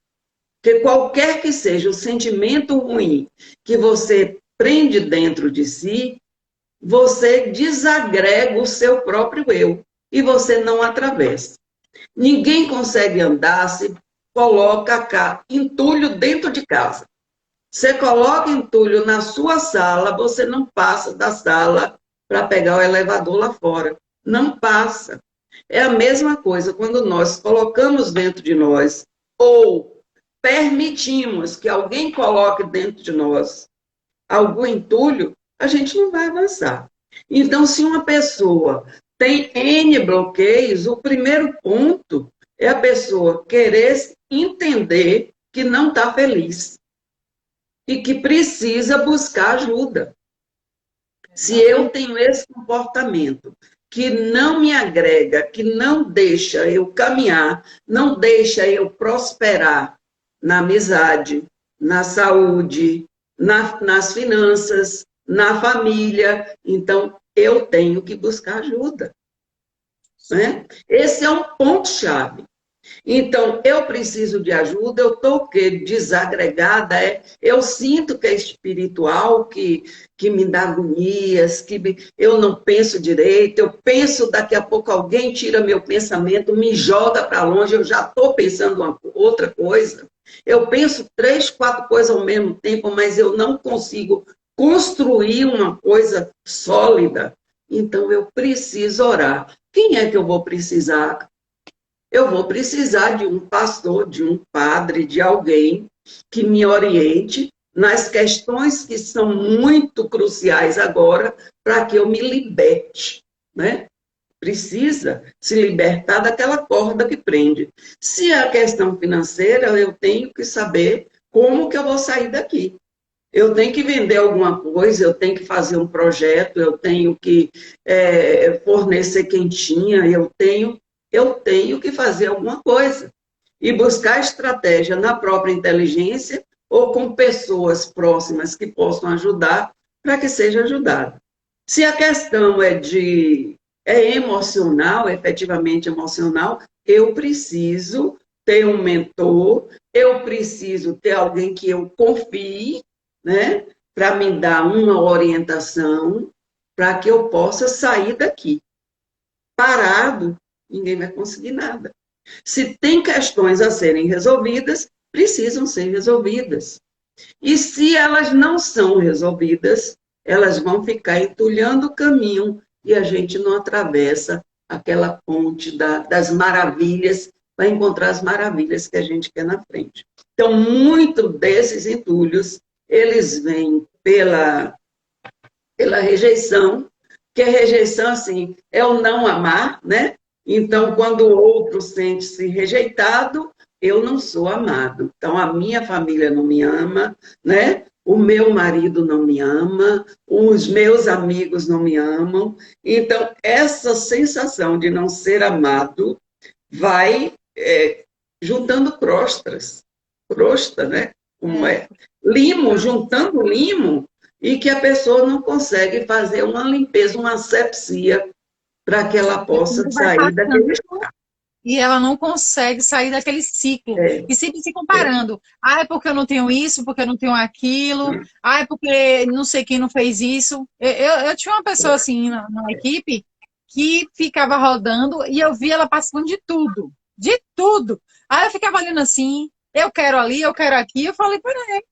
[SPEAKER 2] Porque qualquer que seja o sentimento ruim que você prende dentro de si, você desagrega o seu próprio eu e você não atravessa. Ninguém consegue andar se coloca cá, entulho dentro de casa. Você coloca entulho na sua sala, você não passa da sala para pegar o elevador lá fora. Não passa. É a mesma coisa quando nós colocamos dentro de nós ou permitimos que alguém coloque dentro de nós algum entulho, a gente não vai avançar. Então, se uma pessoa tem N bloqueios, o primeiro ponto é a pessoa querer entender que não está feliz e que precisa buscar ajuda. Se eu tenho esse comportamento que não me agrega, que não deixa eu caminhar, não deixa eu prosperar na amizade, na saúde, nas finanças, na família, então eu tenho que buscar ajuda. Né? Esse é um ponto-chave. Então, eu preciso de ajuda, eu estou desagregada, eu sinto que é espiritual, que me dá agonias, eu não penso direito, eu penso, daqui a pouco alguém tira meu pensamento, me joga para longe, eu já estou pensando outra coisa. Eu penso 3, 4 coisas ao mesmo tempo, mas eu não consigo construir uma coisa sólida. Então, eu preciso orar. Quem é que eu vou precisar? Eu vou precisar de um pastor, de um padre, de alguém que me oriente nas questões que são muito cruciais agora para que eu me liberte, né? Precisa se libertar daquela corda que prende. Se é a questão financeira, eu tenho que saber como que eu vou sair daqui. Eu tenho que vender alguma coisa, eu tenho que fazer um projeto, eu tenho que fornecer quentinha, eu tenho que fazer alguma coisa. E buscar estratégia na própria inteligência ou com pessoas próximas que possam ajudar para que seja ajudado. Se a questão é emocional, efetivamente emocional, eu preciso ter um mentor, eu preciso ter alguém que eu confie, né, para me dar uma orientação, para que eu possa sair daqui. Parado, ninguém vai conseguir nada. Se tem questões a serem resolvidas, precisam ser resolvidas. E se elas não são resolvidas, elas vão ficar entulhando o caminho e a gente não atravessa aquela ponte das maravilhas para encontrar as maravilhas que a gente quer na frente. Então, muito desses entulhos, eles vêm pela rejeição, que a rejeição, assim, é o não amar, né? Então, quando o outro sente-se rejeitado, eu não sou amado. Então, a minha família não me ama, né? O meu marido não me ama, os meus amigos não me amam. Então, essa sensação de não ser amado vai juntando crostras, crosta, né? Como
[SPEAKER 1] É,
[SPEAKER 2] é? Limo, juntando limo, e que a pessoa não consegue fazer uma limpeza, uma asepsia, para que ela
[SPEAKER 1] e o
[SPEAKER 2] possa
[SPEAKER 1] tempo vai
[SPEAKER 2] sair
[SPEAKER 1] passando
[SPEAKER 2] daquele.
[SPEAKER 1] e ela não consegue sair daquele ciclo.
[SPEAKER 2] É,
[SPEAKER 1] E sempre se
[SPEAKER 2] é,
[SPEAKER 1] comparando. Ah, é porque eu não tenho isso, porque eu não tenho aquilo. Ah, é porque não sei quem não fez isso. Eu tinha uma pessoa assim na equipe que ficava rodando e eu via ela participando de tudo. De tudo. Aí eu ficava olhando assim, eu quero ali, eu quero aqui. Eu falei, peraí,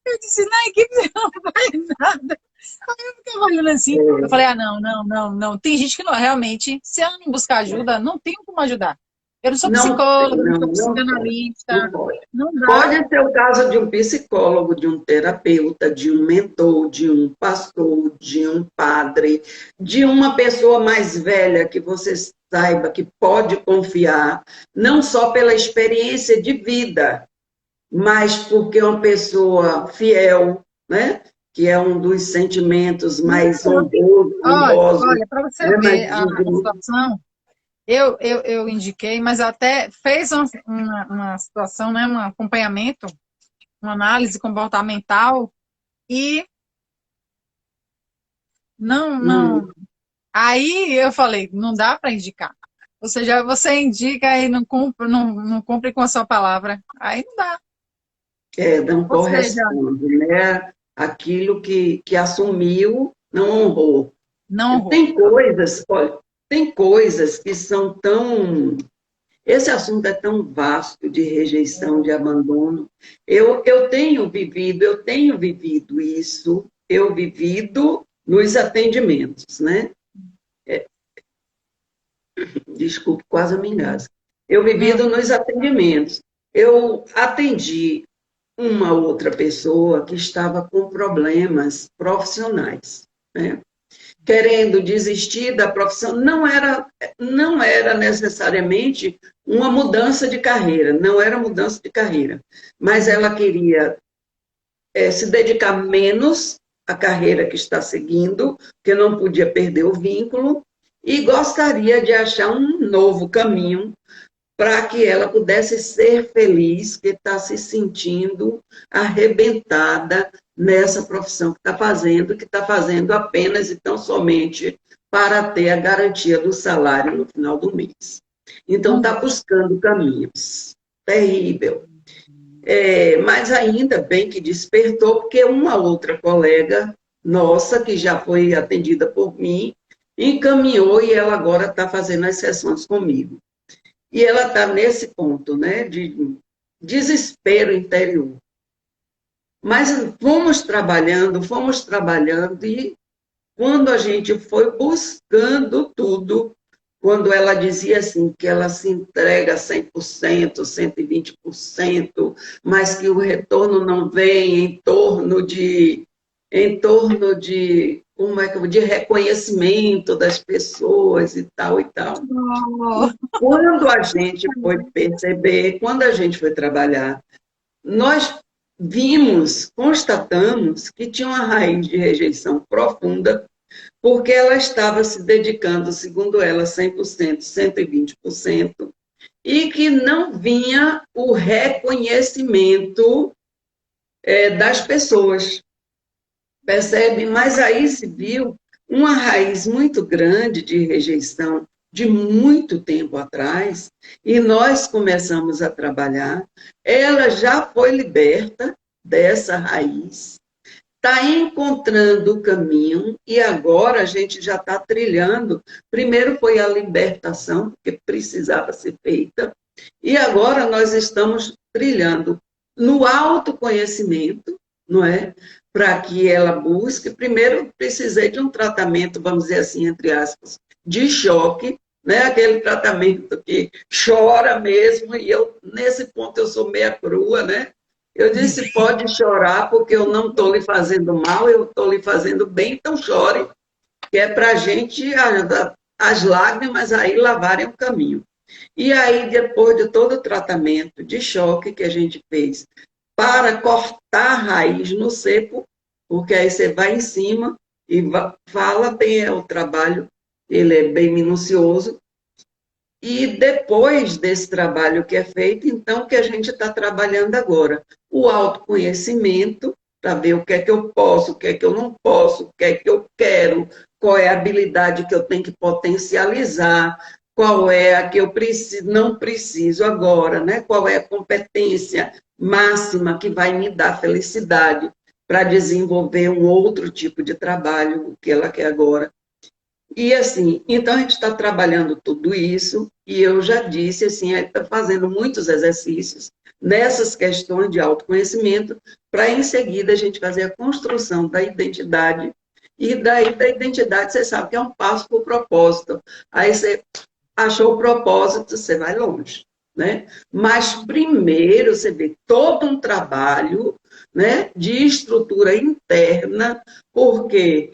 [SPEAKER 1] eu disse, na equipe você não faz nada. Eu ficava olhando assim, eu falei, ah, não, não, não, não. Tem gente que não, realmente, se ela não buscar ajuda, não tem como ajudar. Eu não sou
[SPEAKER 2] não tem,
[SPEAKER 1] psicóloga, não
[SPEAKER 2] não,
[SPEAKER 1] sou
[SPEAKER 2] não pode, não
[SPEAKER 1] psicanalista,
[SPEAKER 2] pode.
[SPEAKER 1] não dá.
[SPEAKER 2] Pode ser o caso de um psicólogo, de um terapeuta, de um mentor, de um pastor, de um padre, de uma pessoa mais velha que você saiba que pode confiar, não só pela experiência de vida, mas porque é uma pessoa fiel, né? Que é um dos sentimentos mais honrosos,
[SPEAKER 1] Olha, para você
[SPEAKER 2] né?
[SPEAKER 1] ver
[SPEAKER 2] Mais
[SPEAKER 1] a
[SPEAKER 2] dignos.
[SPEAKER 1] situação, eu indiquei, mas até fez uma situação, né, um acompanhamento, uma análise comportamental e não,
[SPEAKER 2] Hum,
[SPEAKER 1] não. Aí eu falei, não dá para indicar. Ou seja, você indica e não cumpre com a sua palavra. Aí não dá.
[SPEAKER 2] não
[SPEAKER 1] Ou seja,
[SPEAKER 2] corresponde, né? Aquilo que assumiu não honrou.
[SPEAKER 1] não honrou.
[SPEAKER 2] Tem coisas, olha, tem coisas que são tão. Esse assunto é tão vasto de rejeição, de abandono. Eu tenho vivido isso, eu vivido nos atendimentos, né? Desculpe, quase me engasgo. Eu
[SPEAKER 1] Não,
[SPEAKER 2] vivido nos atendimentos. Eu atendi uma outra pessoa que estava com problemas profissionais, né? Querendo desistir da profissão, não era necessariamente uma mudança de carreira, não era mudança de carreira, mas ela queria se dedicar menos à carreira que está seguindo, porque não podia perder o vínculo, e gostaria de achar um novo caminho para que ela pudesse ser feliz, que está se sentindo arrebentada nessa profissão que está fazendo apenas e tão somente para ter a garantia do salário no final do mês. Então,
[SPEAKER 1] não
[SPEAKER 2] está
[SPEAKER 1] gosto.
[SPEAKER 2] buscando caminhos. Terrível. Mas ainda bem que despertou, porque uma outra colega nossa, que já foi atendida por mim, encaminhou e ela agora está fazendo as sessões comigo. E ela está nesse ponto, né, de desespero interior. Mas fomos trabalhando, e quando a gente foi buscando tudo, quando ela dizia assim, que ela se entrega 100%, 120%, mas que o retorno não vem em torno de como é que de reconhecimento das pessoas e tal e tal.
[SPEAKER 1] Oh,
[SPEAKER 2] Quando a gente foi perceber, quando a gente foi trabalhar, nós constatamos que tinha uma raiz de rejeição profunda, porque ela estava se dedicando, segundo ela, 100%, 120%, e que não vinha o reconhecimento das pessoas, percebe? Mas aí se viu uma raiz muito grande de rejeição de muito tempo atrás, e nós começamos a trabalhar. Ela já foi liberta dessa raiz, está encontrando o caminho, e agora a gente já está trilhando. Primeiro foi a libertação, que precisava ser feita, e agora nós estamos trilhando no autoconhecimento, não é? Para que ela busque. Primeiro, precisei de um tratamento, vamos dizer assim, entre aspas, de choque, né? Aquele tratamento que chora mesmo, e eu, nesse ponto, eu sou meia crua, né? Eu disse, pode chorar, porque eu não estou lhe fazendo mal, eu estou lhe fazendo bem, então chore, que é para a gente, as lágrimas aí lavarem o caminho. E aí, depois de todo o tratamento de choque que a gente fez para cortar a raiz no seco, porque aí você vai em cima e fala bem, o trabalho, ele é bem minucioso, E depois desse trabalho que é feito, então, que a gente está trabalhando agora? O autoconhecimento, para ver o que é que eu posso, o que é que eu não posso, o que é que eu quero, qual é a habilidade que eu tenho que potencializar, qual é a que eu preciso, não preciso agora, né? Qual é a competência máxima que vai me dar felicidade para desenvolver um outro tipo de trabalho, o que ela quer agora. E assim, então a gente está trabalhando tudo isso, e eu já disse, assim, está fazendo muitos exercícios nessas questões de autoconhecimento, para em seguida a gente fazer a construção da identidade, e daí da identidade você sabe que é um passo para o propósito. Aí você achou o propósito, você vai longe, né? Mas primeiro você vê todo um trabalho, né, de estrutura interna, porque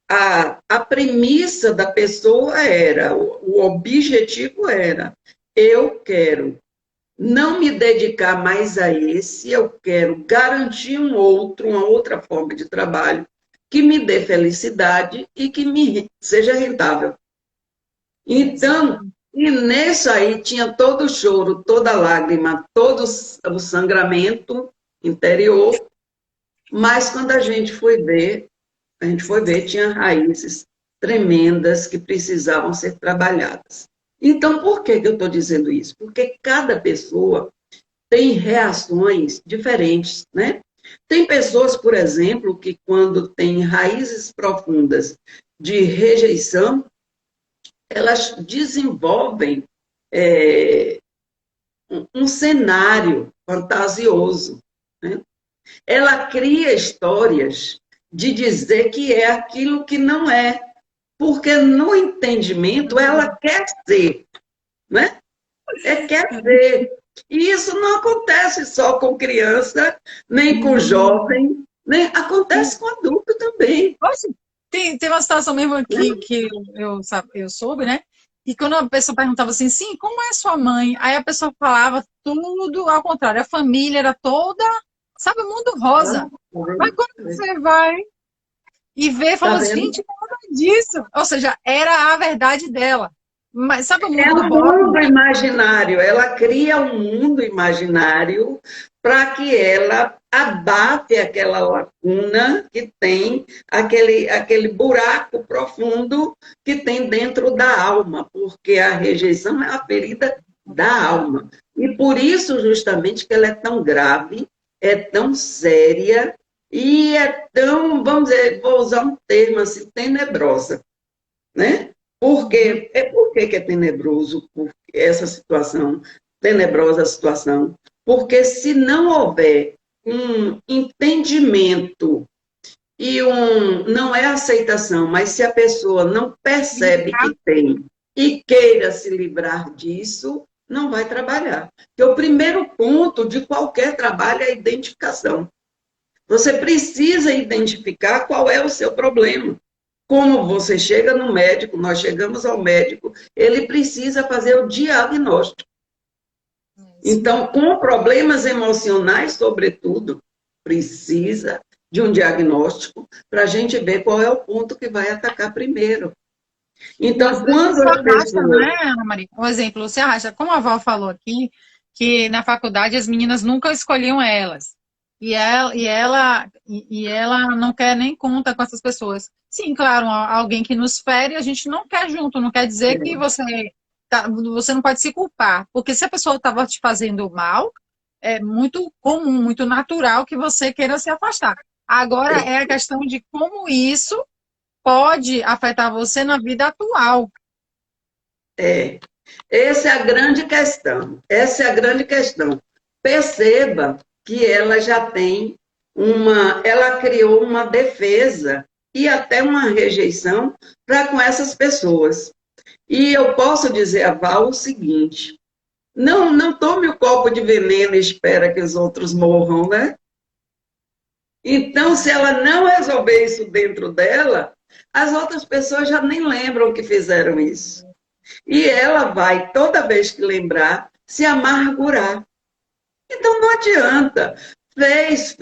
[SPEAKER 2] a premissa da pessoa era, o objetivo era, eu quero não me dedicar mais a esse, eu quero garantir um outro, uma outra forma de trabalho que me dê felicidade e que me seja rentável. Então, e nisso aí tinha todo o choro, toda a lágrima, todo o sangramento interior, mas quando a gente foi ver, tinha raízes tremendas que precisavam ser trabalhadas. Então, por que eu estou dizendo isso? Porque cada pessoa tem reações diferentes, né? Tem pessoas, por exemplo, que quando têm raízes profundas de rejeição, elas desenvolvem é, um cenário fantasioso, né? Ela cria histórias de dizer que é aquilo que não é, porque no entendimento ela quer ser, né? Quer ser. E isso não acontece só com criança, nem com jovem, nem acontece com adulto também.
[SPEAKER 1] Poxa, tem uma situação mesmo
[SPEAKER 2] Né?
[SPEAKER 1] aqui que eu soube, né? E quando a pessoa perguntava assim, sim, como é sua mãe? Aí a pessoa falava tudo ao contrário. A família era toda, sabe, o mundo rosa. Mas quando você vai e vê,
[SPEAKER 2] Tá
[SPEAKER 1] fala,
[SPEAKER 2] vendo?
[SPEAKER 1] gente, nada disso. Ou seja, era a verdade dela. Mas sabe o
[SPEAKER 2] É
[SPEAKER 1] mundo
[SPEAKER 2] um
[SPEAKER 1] rosa?
[SPEAKER 2] mundo imaginário, ela cria um mundo imaginário para que ela abafe aquela lacuna que tem, aquele buraco profundo que tem dentro da alma, porque a rejeição é a ferida da alma. E por isso, justamente, que ela é tão grave, é tão séria e é tão, vamos dizer, vou usar um termo assim, tenebrosa, né? Por que é tenebroso essa situação, tenebrosa situação? Porque se não houver um entendimento não é aceitação, mas se a pessoa não percebe que tem e queira se livrar disso, não vai trabalhar. Porque o primeiro ponto de qualquer trabalho é a identificação. Você precisa identificar qual é o seu problema. Como você chega no médico, nós chegamos ao médico, ele precisa fazer o diagnóstico. Então, com problemas emocionais, sobretudo, precisa de um diagnóstico para a gente ver qual é o ponto que vai atacar primeiro.
[SPEAKER 1] E às
[SPEAKER 2] Então,
[SPEAKER 1] vezes
[SPEAKER 2] quando
[SPEAKER 1] se
[SPEAKER 2] as
[SPEAKER 1] arrasta,
[SPEAKER 2] pessoas.
[SPEAKER 1] né, Ana Maria? Um exemplo, se arrasta, como a Val falou aqui, que na faculdade as meninas nunca escolhiam elas. E ela não quer nem conta com essas pessoas. Sim, claro, alguém que nos fere, a gente não quer junto, não quer dizer que você não pode se culpar. Porque se a pessoa estava te fazendo mal, é muito comum, muito natural que você queira se afastar. Agora é a questão de como isso pode afetar você na vida atual.
[SPEAKER 2] É, essa é a grande questão. Essa é a grande questão. Perceba que ela já tem ela criou uma defesa e até uma rejeição para com essas pessoas. E eu posso dizer a Val o seguinte: não tome o copo de veneno e espera que os outros morram, né? Então, se ela não resolver isso dentro dela, as outras pessoas já nem lembram que fizeram isso. E ela vai, toda vez que lembrar, se amargurar. Então não adianta. Fez.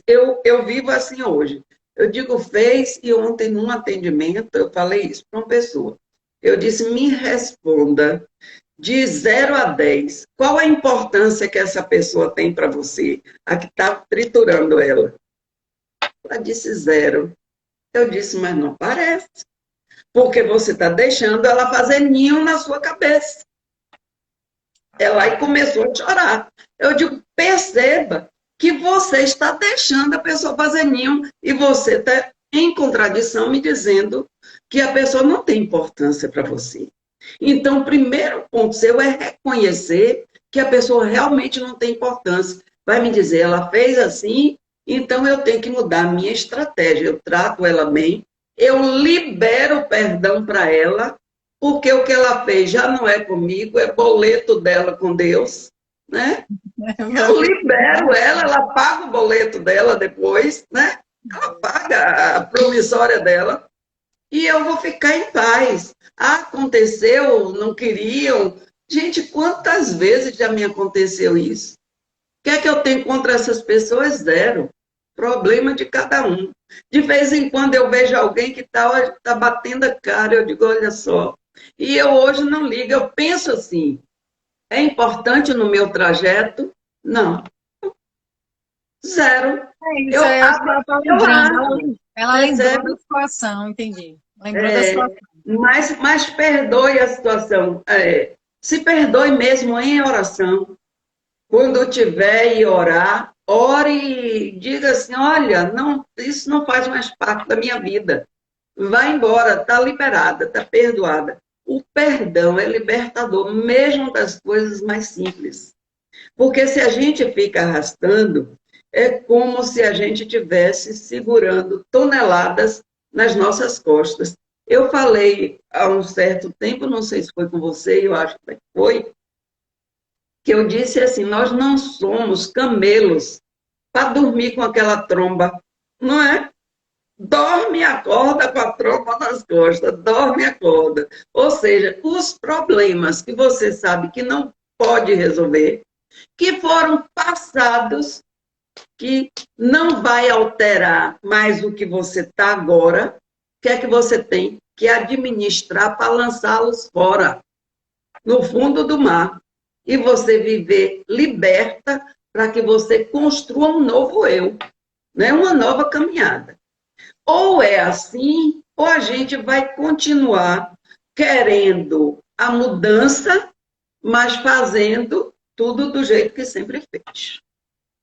[SPEAKER 2] Eu vivo assim hoje. Eu digo fez, e ontem, num atendimento, eu falei isso para uma pessoa. Eu disse: me responda de 0 a 10, qual a importância que essa pessoa tem para você? A que está triturando ela. Ela disse 0. Eu disse, mas não parece. Porque você está deixando ela fazer ninho na sua cabeça. Ela aí começou a chorar. Eu digo, perceba que você está deixando a pessoa fazer ninho e você está em contradição me dizendo que a pessoa não tem importância para você. Então, o primeiro ponto seu é reconhecer que a pessoa realmente não tem importância. Vai me dizer, ela fez assim, então eu tenho que mudar a minha estratégia. Eu trato ela bem, eu libero o perdão para ela, porque o que ela fez já não é comigo, é boleto dela com Deus, né? Eu libero ela, ela paga o boleto dela depois, né? Ela paga a promissória dela e eu vou ficar em paz. Ah, aconteceu, não queriam. Gente, quantas vezes já me aconteceu isso? O que é que eu tenho contra essas pessoas? Zero. Problema de cada um. De vez em quando eu vejo alguém que tá batendo a cara, eu digo, olha só. E eu hoje não ligo, eu penso assim, é importante no meu trajeto? Não. Zero.
[SPEAKER 1] É isso,
[SPEAKER 2] Eu,
[SPEAKER 1] acho que ela está
[SPEAKER 2] eu
[SPEAKER 1] lembrando.
[SPEAKER 2] acho,
[SPEAKER 1] Ela lembrou da
[SPEAKER 2] percebe?
[SPEAKER 1] situação, entendi. Lembrou da situação.
[SPEAKER 2] Mas perdoe a situação. Se perdoe mesmo em oração. Quando tiver e orar, ore e diga assim, olha, não, isso não faz mais parte da minha vida. Vai embora, está liberada, está perdoada. O perdão é libertador, mesmo das coisas mais simples. Porque se a gente fica arrastando, é como se a gente estivesse segurando toneladas nas nossas costas. Eu falei há um certo tempo, não sei se foi com você, eu acho que foi, que eu disse assim, nós não somos camelos para dormir com aquela tromba, não é? Dorme e acorda com a tromba nas costas, dorme e acorda. Ou seja, os problemas que você sabe que não pode resolver, que foram passados, que não vai alterar mais o que você está agora, o que é que você tem que administrar para lançá-los fora, no fundo do mar, e você viver liberta para que você construa um novo eu, né? Uma nova caminhada. Ou é assim, ou a gente vai continuar querendo a mudança, mas fazendo tudo do jeito que sempre fez.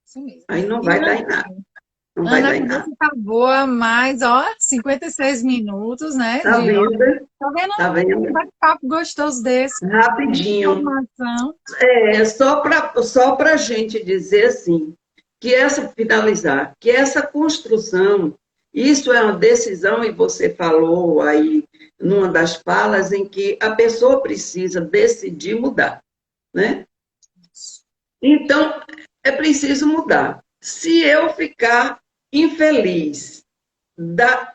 [SPEAKER 1] Isso mesmo.
[SPEAKER 2] Aí não
[SPEAKER 1] E,
[SPEAKER 2] vai dar em nada. Não vai
[SPEAKER 1] Ana, a
[SPEAKER 2] dar em nada.
[SPEAKER 1] conversa tá boa, mas, ó, 56 minutos, né?
[SPEAKER 2] Tá vendo?
[SPEAKER 1] Tá vendo?
[SPEAKER 2] Tá
[SPEAKER 1] Um
[SPEAKER 2] vendo?
[SPEAKER 1] bate-papo gostoso desse, muita
[SPEAKER 2] Rapidinho.
[SPEAKER 1] informação.
[SPEAKER 2] Só para a gente dizer assim, que finalizar, que essa construção, isso é uma decisão, e você falou aí numa das falas, em que a pessoa precisa decidir mudar, né? Então, é preciso mudar. Se eu ficar infeliz, dá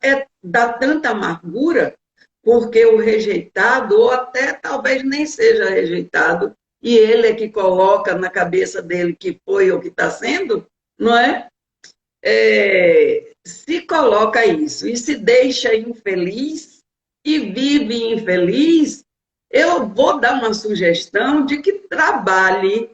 [SPEAKER 2] tanta amargura, porque o rejeitado, ou até talvez nem seja rejeitado, e ele é que coloca na cabeça dele que foi ou que está sendo, não é? Se coloca isso e se deixa infeliz e vive infeliz, eu vou dar uma sugestão de que trabalhe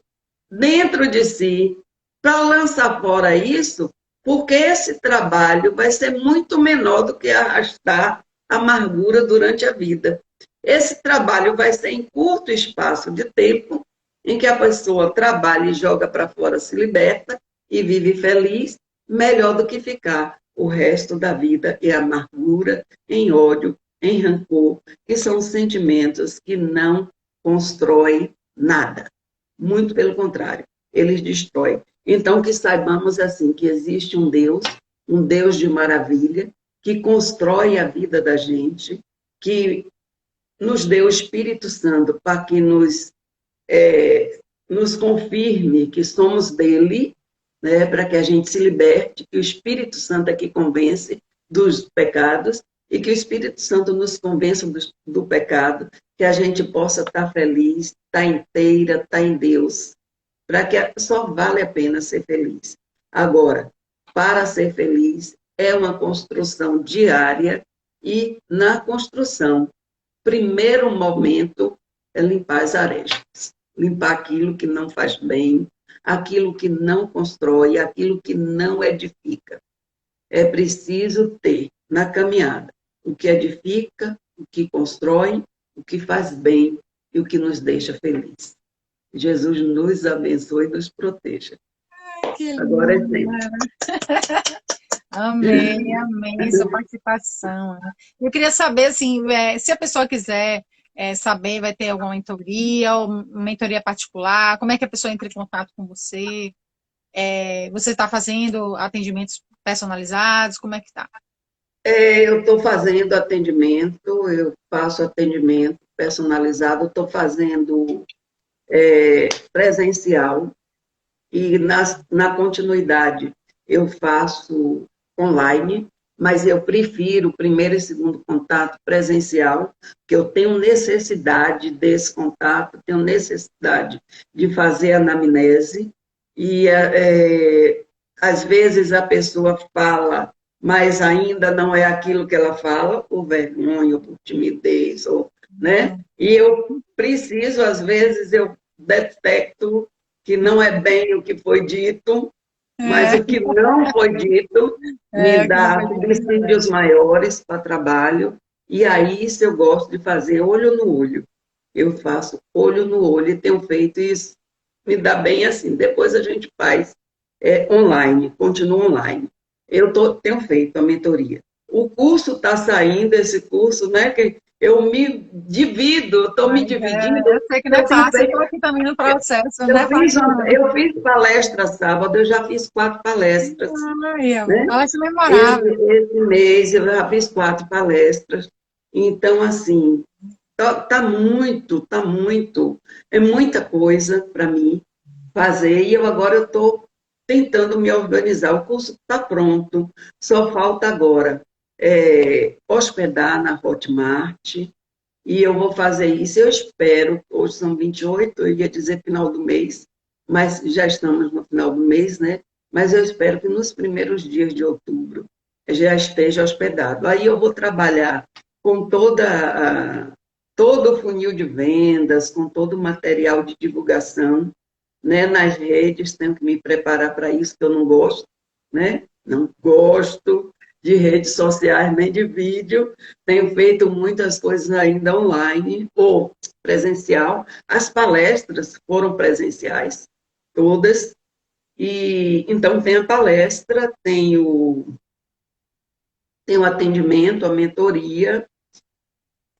[SPEAKER 2] dentro de si para lançar fora isso, porque esse trabalho vai ser muito menor do que arrastar amargura durante a vida. Esse trabalho vai ser em curto espaço de tempo, em que a pessoa trabalha e joga para fora, se liberta e vive feliz, melhor do que ficar o resto da vida em amargura, em ódio, em rancor, que são sentimentos que não constroem nada. Muito pelo contrário, eles destroem. Então, que saibamos assim, que existe um Deus de maravilha, que constrói a vida da gente, que nos deu o Espírito Santo para que nos confirme que somos dele, né, para que a gente se liberte, que o Espírito Santo é que convence dos pecados, e que o Espírito Santo nos convença do pecado, que a gente possa estar feliz, estar inteira, estar em Deus, para que só vale a pena ser feliz. Agora, para ser feliz, é uma construção diária, e na construção, primeiro momento é limpar as arestas, limpar aquilo que não faz bem, aquilo que não constrói, aquilo que não edifica. É preciso ter na caminhada o que edifica, o que constrói, o que faz bem e o que nos deixa feliz. Jesus nos abençoe e nos proteja.
[SPEAKER 1] Que
[SPEAKER 2] Agora é
[SPEAKER 1] lindo.
[SPEAKER 2] tempo.
[SPEAKER 1] Amei, amei sua participação. Eu queria saber, assim, se a pessoa quiser saber, vai ter alguma mentoria ou mentoria particular, como é que a pessoa entra em contato com você? Você está fazendo atendimentos personalizados? Como é que está?
[SPEAKER 2] Eu estou fazendo atendimento, eu faço atendimento personalizado, estou fazendo presencial e na continuidade eu faço online, mas eu prefiro o primeiro e segundo contato presencial, que eu tenho necessidade desse contato, tenho necessidade de fazer anamnese, e às vezes a pessoa fala, mas ainda não é aquilo que ela fala, por vergonha, ou por timidez, ou, né? E eu preciso, às vezes, eu detecto que não é bem o que foi dito, mas
[SPEAKER 1] É,
[SPEAKER 2] o que não foi dito me
[SPEAKER 1] que não
[SPEAKER 2] dá
[SPEAKER 1] vai ter
[SPEAKER 2] subsídios maiores para trabalho, e aí isso eu gosto de fazer olho no olho. Eu faço olho no olho e tenho feito isso, me dá bem assim. Depois a gente faz online, continua online. Tenho feito a mentoria. O curso está saindo, esse curso, né? Que eu me divido, estou me
[SPEAKER 1] Mas
[SPEAKER 2] dividindo.
[SPEAKER 1] eu sei que não é
[SPEAKER 2] Eu tenho
[SPEAKER 1] fácil, eu estou
[SPEAKER 2] feito
[SPEAKER 1] aqui também no processo, não
[SPEAKER 2] eu
[SPEAKER 1] é
[SPEAKER 2] fiz,
[SPEAKER 1] fácil, não.
[SPEAKER 2] eu fiz palestra sábado, eu já fiz 4 palestras,
[SPEAKER 1] Ai,
[SPEAKER 2] né?
[SPEAKER 1] palestra
[SPEAKER 2] Esse,
[SPEAKER 1] memorável.
[SPEAKER 2] esse mês eu já fiz 4 palestras. Então, assim, tá muito, é muita coisa para mim fazer e agora eu estou tentando me organizar. O curso está pronto, só falta agora hospedar na Hotmart, e eu vou fazer isso, eu espero, hoje são 28, eu ia dizer final do mês, mas já estamos no final do mês, né? Mas eu espero que nos primeiros dias de outubro já esteja hospedado. Aí eu vou trabalhar com todo o funil de vendas, com todo o material de divulgação, né? Nas redes, tenho que me preparar para isso, que eu não gosto, né? Não gosto de redes sociais nem de vídeo, tenho feito muitas coisas ainda online ou presencial. As palestras foram presenciais, todas, e então tem a palestra, tem o atendimento, a mentoria,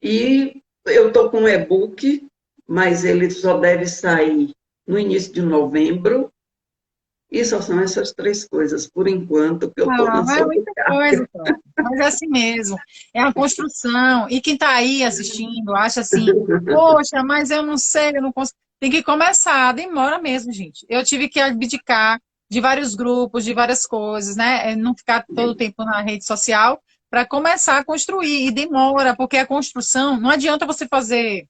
[SPEAKER 2] e eu estou com um e-book, mas ele só deve sair no início de novembro, e só são essas 3 coisas, por enquanto, que eu estou
[SPEAKER 1] Não,
[SPEAKER 2] na
[SPEAKER 1] é muita
[SPEAKER 2] sobrecarga.
[SPEAKER 1] coisa, só. Mas é assim mesmo. É uma construção. E quem está aí assistindo acha assim, poxa, mas eu não sei, eu não consigo. Tem que começar, demora mesmo, gente. Eu tive que abdicar de vários grupos, de várias coisas, né? Não ficar todo o tempo na rede social para começar a construir. E demora, porque a construção, não adianta você fazer,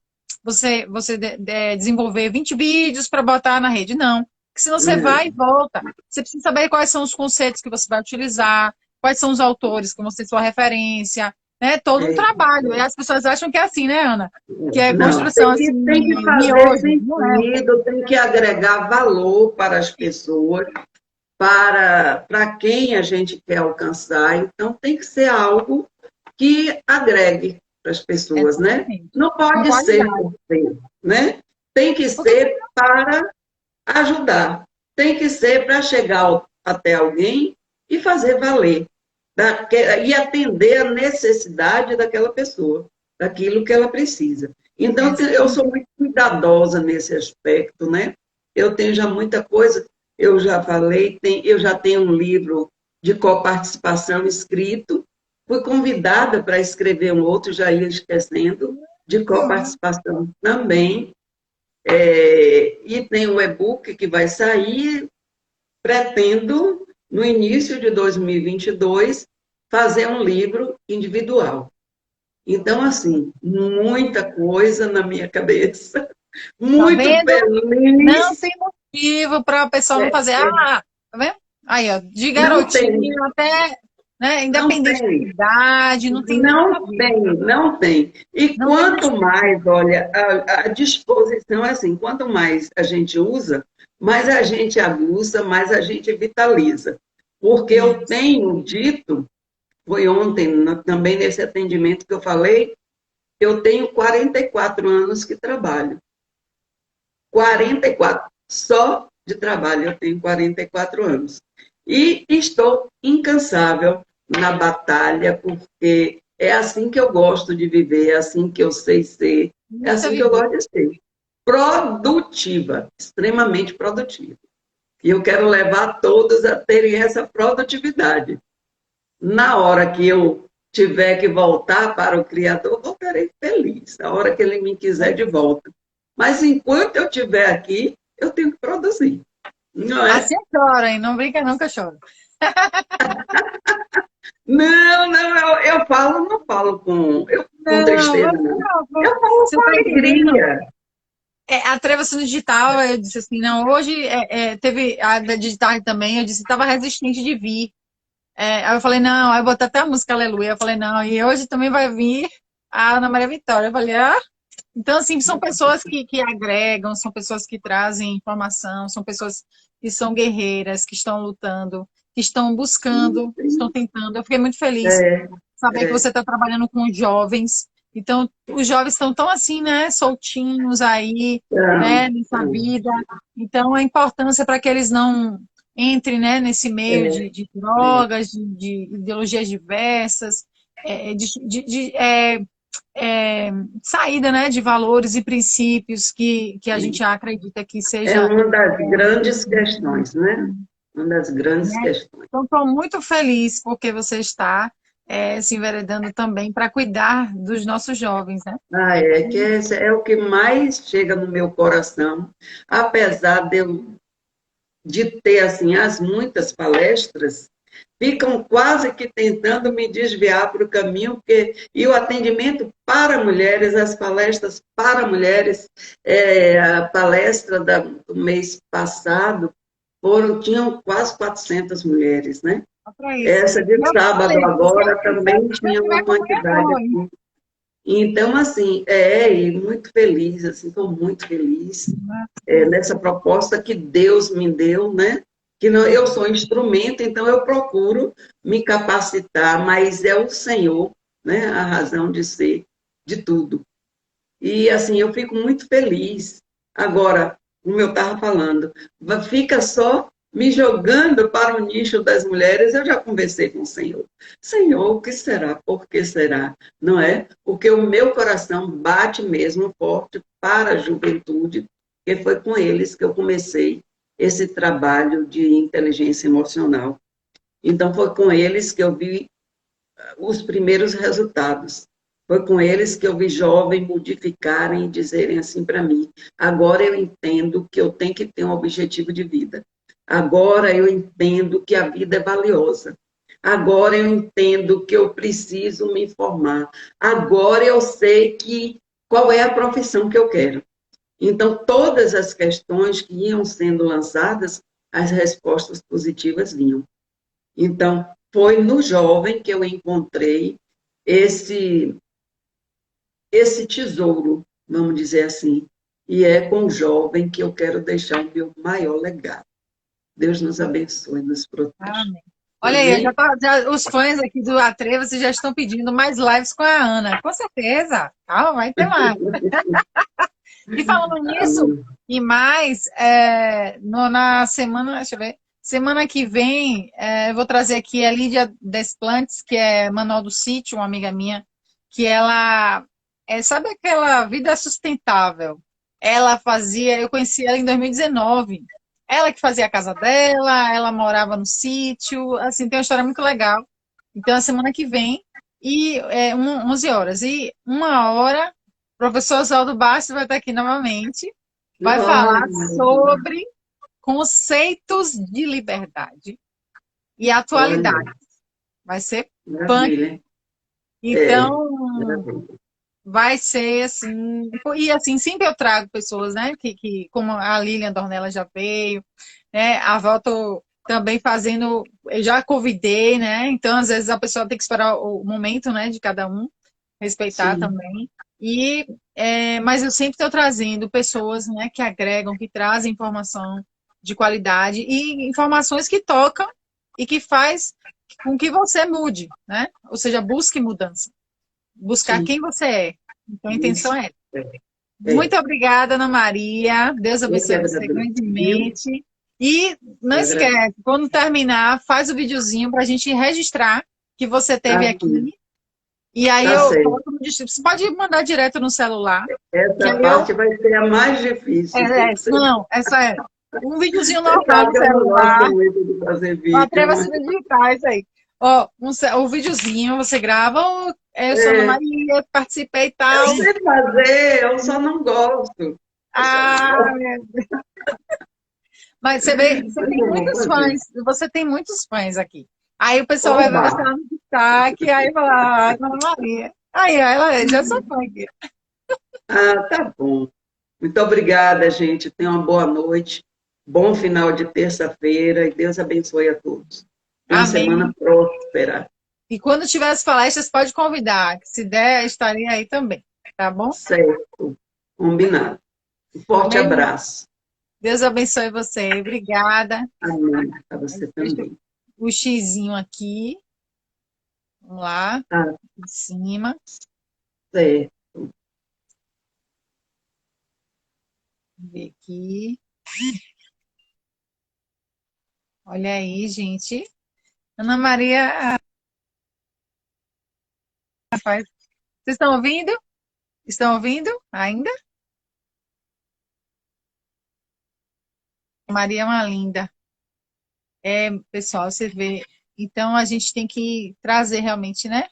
[SPEAKER 1] desenvolver 20 vídeos para botar na rede, não. Porque senão você vai e volta. Você precisa saber quais são os conceitos que você vai utilizar, quais são os autores que vão ser sua referência, né? Todo um trabalho. E as pessoas acham que é assim, né, Ana? Que é
[SPEAKER 2] Não,
[SPEAKER 1] construção assim,
[SPEAKER 2] tem que fazer
[SPEAKER 1] miojo. Não é.
[SPEAKER 2] sentido, tem que agregar valor para as pessoas, para quem a gente quer alcançar. Então, tem que ser algo que agregue para as pessoas, né?
[SPEAKER 1] Exatamente.
[SPEAKER 2] Não
[SPEAKER 1] Com
[SPEAKER 2] pode ser
[SPEAKER 1] qualidade.
[SPEAKER 2] por ser, né? Tem que
[SPEAKER 1] Porque
[SPEAKER 2] ser para ajudar, tem que ser para chegar até alguém e fazer valer, e atender a necessidade daquela pessoa, daquilo que ela precisa. Então, eu sou muito cuidadosa nesse aspecto, né? Eu tenho já muita coisa, eu já falei, eu já tenho um livro de coparticipação escrito, fui convidada para escrever um outro, já ia esquecendo, de coparticipação também, e tem um e-book que vai sair, pretendo, no início de 2022, fazer um livro individual. Então, assim, muita coisa na minha cabeça,
[SPEAKER 1] tá
[SPEAKER 2] muito
[SPEAKER 1] vendo? Não
[SPEAKER 2] feliz.
[SPEAKER 1] tem motivo para o pessoal não fazer. Ah, tá vendo? Aí, ó, de
[SPEAKER 2] Não tem,
[SPEAKER 1] garotinho até. né?
[SPEAKER 2] Não
[SPEAKER 1] Independente de
[SPEAKER 2] tem.
[SPEAKER 1] idade, não tem nada a
[SPEAKER 2] Não
[SPEAKER 1] ver.
[SPEAKER 2] tem, não tem. E
[SPEAKER 1] Não tem
[SPEAKER 2] quanto
[SPEAKER 1] mais.
[SPEAKER 2] mais, olha, a disposição é assim, quanto mais a gente usa, mais a gente aguça, mais a gente vitaliza. Porque eu
[SPEAKER 1] Isso.
[SPEAKER 2] tenho dito, foi ontem, também nesse atendimento que eu falei, eu tenho 44 anos que trabalho. 44, só de trabalho eu tenho 44 anos. E estou incansável na batalha, porque é assim que eu gosto de viver, é assim que eu sei ser, é
[SPEAKER 1] Isso é
[SPEAKER 2] assim que eu
[SPEAKER 1] viver.
[SPEAKER 2] gosto de ser. Produtiva, extremamente produtiva. E eu quero levar todos a terem essa produtividade. Na hora que eu tiver que voltar para o Criador, voltarei feliz, a hora que Ele me quiser de volta. Mas enquanto eu estiver aqui, eu tenho que produzir, não é?
[SPEAKER 1] Assim eu choro, hein? Não brinca não que eu choro.
[SPEAKER 2] Não, não, eu falo, não falo com
[SPEAKER 1] Não,
[SPEAKER 2] tristeza,
[SPEAKER 1] você
[SPEAKER 2] não.
[SPEAKER 1] não.
[SPEAKER 2] Eu falo
[SPEAKER 1] Você
[SPEAKER 2] com
[SPEAKER 1] não tá entendendo.
[SPEAKER 2] alegria.
[SPEAKER 1] Atreva-se no digital, eu disse assim, não, hoje teve a da digital também, eu disse, estava resistente de vir. Aí eu falei, não, aí eu botei até a música Aleluia, eu falei, não, e hoje também vai vir a Ana Maria Vitória. Eu falei, ah, então assim, são pessoas que agregam, são pessoas que trazem informação, são pessoas que são guerreiras, que estão lutando, que estão buscando, que estão tentando. Eu fiquei muito feliz
[SPEAKER 2] É,
[SPEAKER 1] saber que
[SPEAKER 2] é,
[SPEAKER 1] você está trabalhando com jovens. Então, os jovens estão tão assim, né, soltinhos aí,
[SPEAKER 2] então,
[SPEAKER 1] né, nessa
[SPEAKER 2] então,
[SPEAKER 1] vida. Então, a importância para que eles não entrem, né, nesse meio
[SPEAKER 2] é,
[SPEAKER 1] de
[SPEAKER 2] é,
[SPEAKER 1] drogas, de ideologias diversas, saída, né, de valores e princípios que a gente acredita que
[SPEAKER 2] é
[SPEAKER 1] seja,
[SPEAKER 2] uma das grandes questões, né? Uma das grandes
[SPEAKER 1] né?
[SPEAKER 2] questões.
[SPEAKER 1] Então, estou muito feliz porque você está se enveredando também para cuidar dos nossos jovens, né?
[SPEAKER 2] Ah, é que esse é o que mais chega no meu coração, apesar de ter assim as muitas palestras, ficam quase que tentando me desviar para o caminho, porque e o atendimento para mulheres, as palestras para mulheres, a palestra do mês passado tinham quase 400 mulheres, né?
[SPEAKER 1] Só para isso.
[SPEAKER 2] Essa de
[SPEAKER 1] Eu
[SPEAKER 2] sábado
[SPEAKER 1] falei, você
[SPEAKER 2] agora também tinha
[SPEAKER 1] vai
[SPEAKER 2] uma
[SPEAKER 1] acompanhar
[SPEAKER 2] quantidade
[SPEAKER 1] hoje.
[SPEAKER 2] assim. Então, assim, e muito feliz, assim, estou muito feliz nessa proposta que Deus me deu, né? Que não, eu sou instrumento, então eu procuro me capacitar, mas é o Senhor, né? A razão de ser de tudo. E assim, eu fico muito feliz. Agora, como eu estava falando, fica só me jogando para o nicho das mulheres, eu já conversei com o Senhor. Senhor, o que será? Por que será? Não é? Porque o meu coração bate mesmo forte para a juventude, porque foi com eles que eu comecei esse trabalho de inteligência emocional. Então, foi com eles que eu vi os primeiros resultados. Foi com eles que eu vi jovens modificarem e dizerem assim para mim: agora eu entendo que eu tenho que ter um objetivo de vida. Agora eu entendo que a vida é valiosa. Agora eu entendo que eu preciso me informar. Agora eu sei qual é a profissão que eu quero. Então, todas as questões que iam sendo lançadas, as respostas positivas vinham. Então, foi no jovem que eu encontrei esse, esse tesouro, vamos dizer assim. E é com o jovem que eu quero deixar o meu maior legado. Deus nos abençoe, nos proteja.
[SPEAKER 1] Amém. Olha aí,
[SPEAKER 2] Amém?
[SPEAKER 1] os fãs aqui do Atreva-se já estão pedindo mais lives com a Ana. Com certeza. Calma, vai ter mais. E falando nisso,
[SPEAKER 2] Amém.
[SPEAKER 1] e mais, na semana, deixa eu ver, semana que vem, eu vou trazer aqui a Lídia Desplantes, que é Manual do Sítio, uma amiga minha, que ela, sabe aquela vida sustentável? Ela fazia, eu conheci ela em 2019. Ela que fazia a casa dela, ela morava no sítio, assim, tem uma história muito legal. Então, a semana que vem, 11 horas. E 1 hora professor Oswaldo Bastos vai estar aqui novamente, vai falar sobre conceitos de liberdade e atualidade.
[SPEAKER 2] Olha,
[SPEAKER 1] Vai ser punk.
[SPEAKER 2] maravilha. É,
[SPEAKER 1] Então,
[SPEAKER 2] maravilha.
[SPEAKER 1] vai ser assim. E assim, sempre eu trago pessoas, né? Como a Lilian Dornella já veio, né? A Volta também fazendo, eu já convidei, né? Então, às vezes, a pessoa tem que esperar o momento, né, de cada um, respeitar
[SPEAKER 2] Sim,
[SPEAKER 1] também. Mas eu sempre estou trazendo pessoas, né, que agregam, que trazem informação de qualidade e informações que tocam e que faz com que você mude, né? Ou seja, busque mudança, buscar
[SPEAKER 2] sim.
[SPEAKER 1] quem você é. Então, a intenção
[SPEAKER 2] Isso.
[SPEAKER 1] é.
[SPEAKER 2] É.
[SPEAKER 1] Muito obrigada, Ana Maria. Deus
[SPEAKER 2] Eu que
[SPEAKER 1] abençoe você
[SPEAKER 2] agradeço, viu?
[SPEAKER 1] grandemente. E não
[SPEAKER 2] Eu agradeço.
[SPEAKER 1] esquece, quando terminar, faz o videozinho para a gente registrar que você esteve
[SPEAKER 2] Tá,
[SPEAKER 1] aqui. E aí
[SPEAKER 2] tá
[SPEAKER 1] eu
[SPEAKER 2] certo.
[SPEAKER 1] coloco no Você pode mandar direto no celular, que
[SPEAKER 2] Essa
[SPEAKER 1] aí eu.
[SPEAKER 2] parte vai ser a mais difícil, viu?
[SPEAKER 1] Não, essa é. Um videozinho
[SPEAKER 2] Você
[SPEAKER 1] normal no
[SPEAKER 2] sabe que eu não
[SPEAKER 1] celular.
[SPEAKER 2] gosto muito de fazer vídeo,
[SPEAKER 1] Atreva-se
[SPEAKER 2] mas
[SPEAKER 1] a digitar isso aí. Ó, o videozinho você grava, eu sou Ana
[SPEAKER 2] é,
[SPEAKER 1] Maria, participei e
[SPEAKER 2] eu
[SPEAKER 1] tal.
[SPEAKER 2] sei fazer, eu só não gosto. Eu só não
[SPEAKER 1] Ah,
[SPEAKER 2] gosto.
[SPEAKER 1] mas você vê,
[SPEAKER 2] Mas eu vou fazer.
[SPEAKER 1] você tem muitos fãs aqui. Aí o pessoal vai ver
[SPEAKER 2] Oba!
[SPEAKER 1] você lá no destaque, aí fala, ah, Ana Maria. Aí ela já sou fã aqui.
[SPEAKER 2] Ah, tá bom. Muito obrigada, gente. Tenha uma boa noite. Bom final de terça-feira e Deus abençoe a todos. Uma semana
[SPEAKER 1] Amém.
[SPEAKER 2] próspera.
[SPEAKER 1] E quando tiver as palestras, pode convidar, que se der, estarei aí também, tá bom?
[SPEAKER 2] Certo. Combinado. Um forte
[SPEAKER 1] Amém?
[SPEAKER 2] abraço.
[SPEAKER 1] Deus abençoe você. Obrigada.
[SPEAKER 2] Amém. Para você
[SPEAKER 1] Deixa
[SPEAKER 2] também.
[SPEAKER 1] o xizinho aqui. Vamos lá,
[SPEAKER 2] Tá
[SPEAKER 1] em cima.
[SPEAKER 2] certo.
[SPEAKER 1] Vamos ver aqui. Olha aí, gente. Ana Maria, rapaz. Vocês estão ouvindo? Estão ouvindo ainda? Maria é uma linda. Pessoal, você vê. Então a gente tem que trazer realmente, né?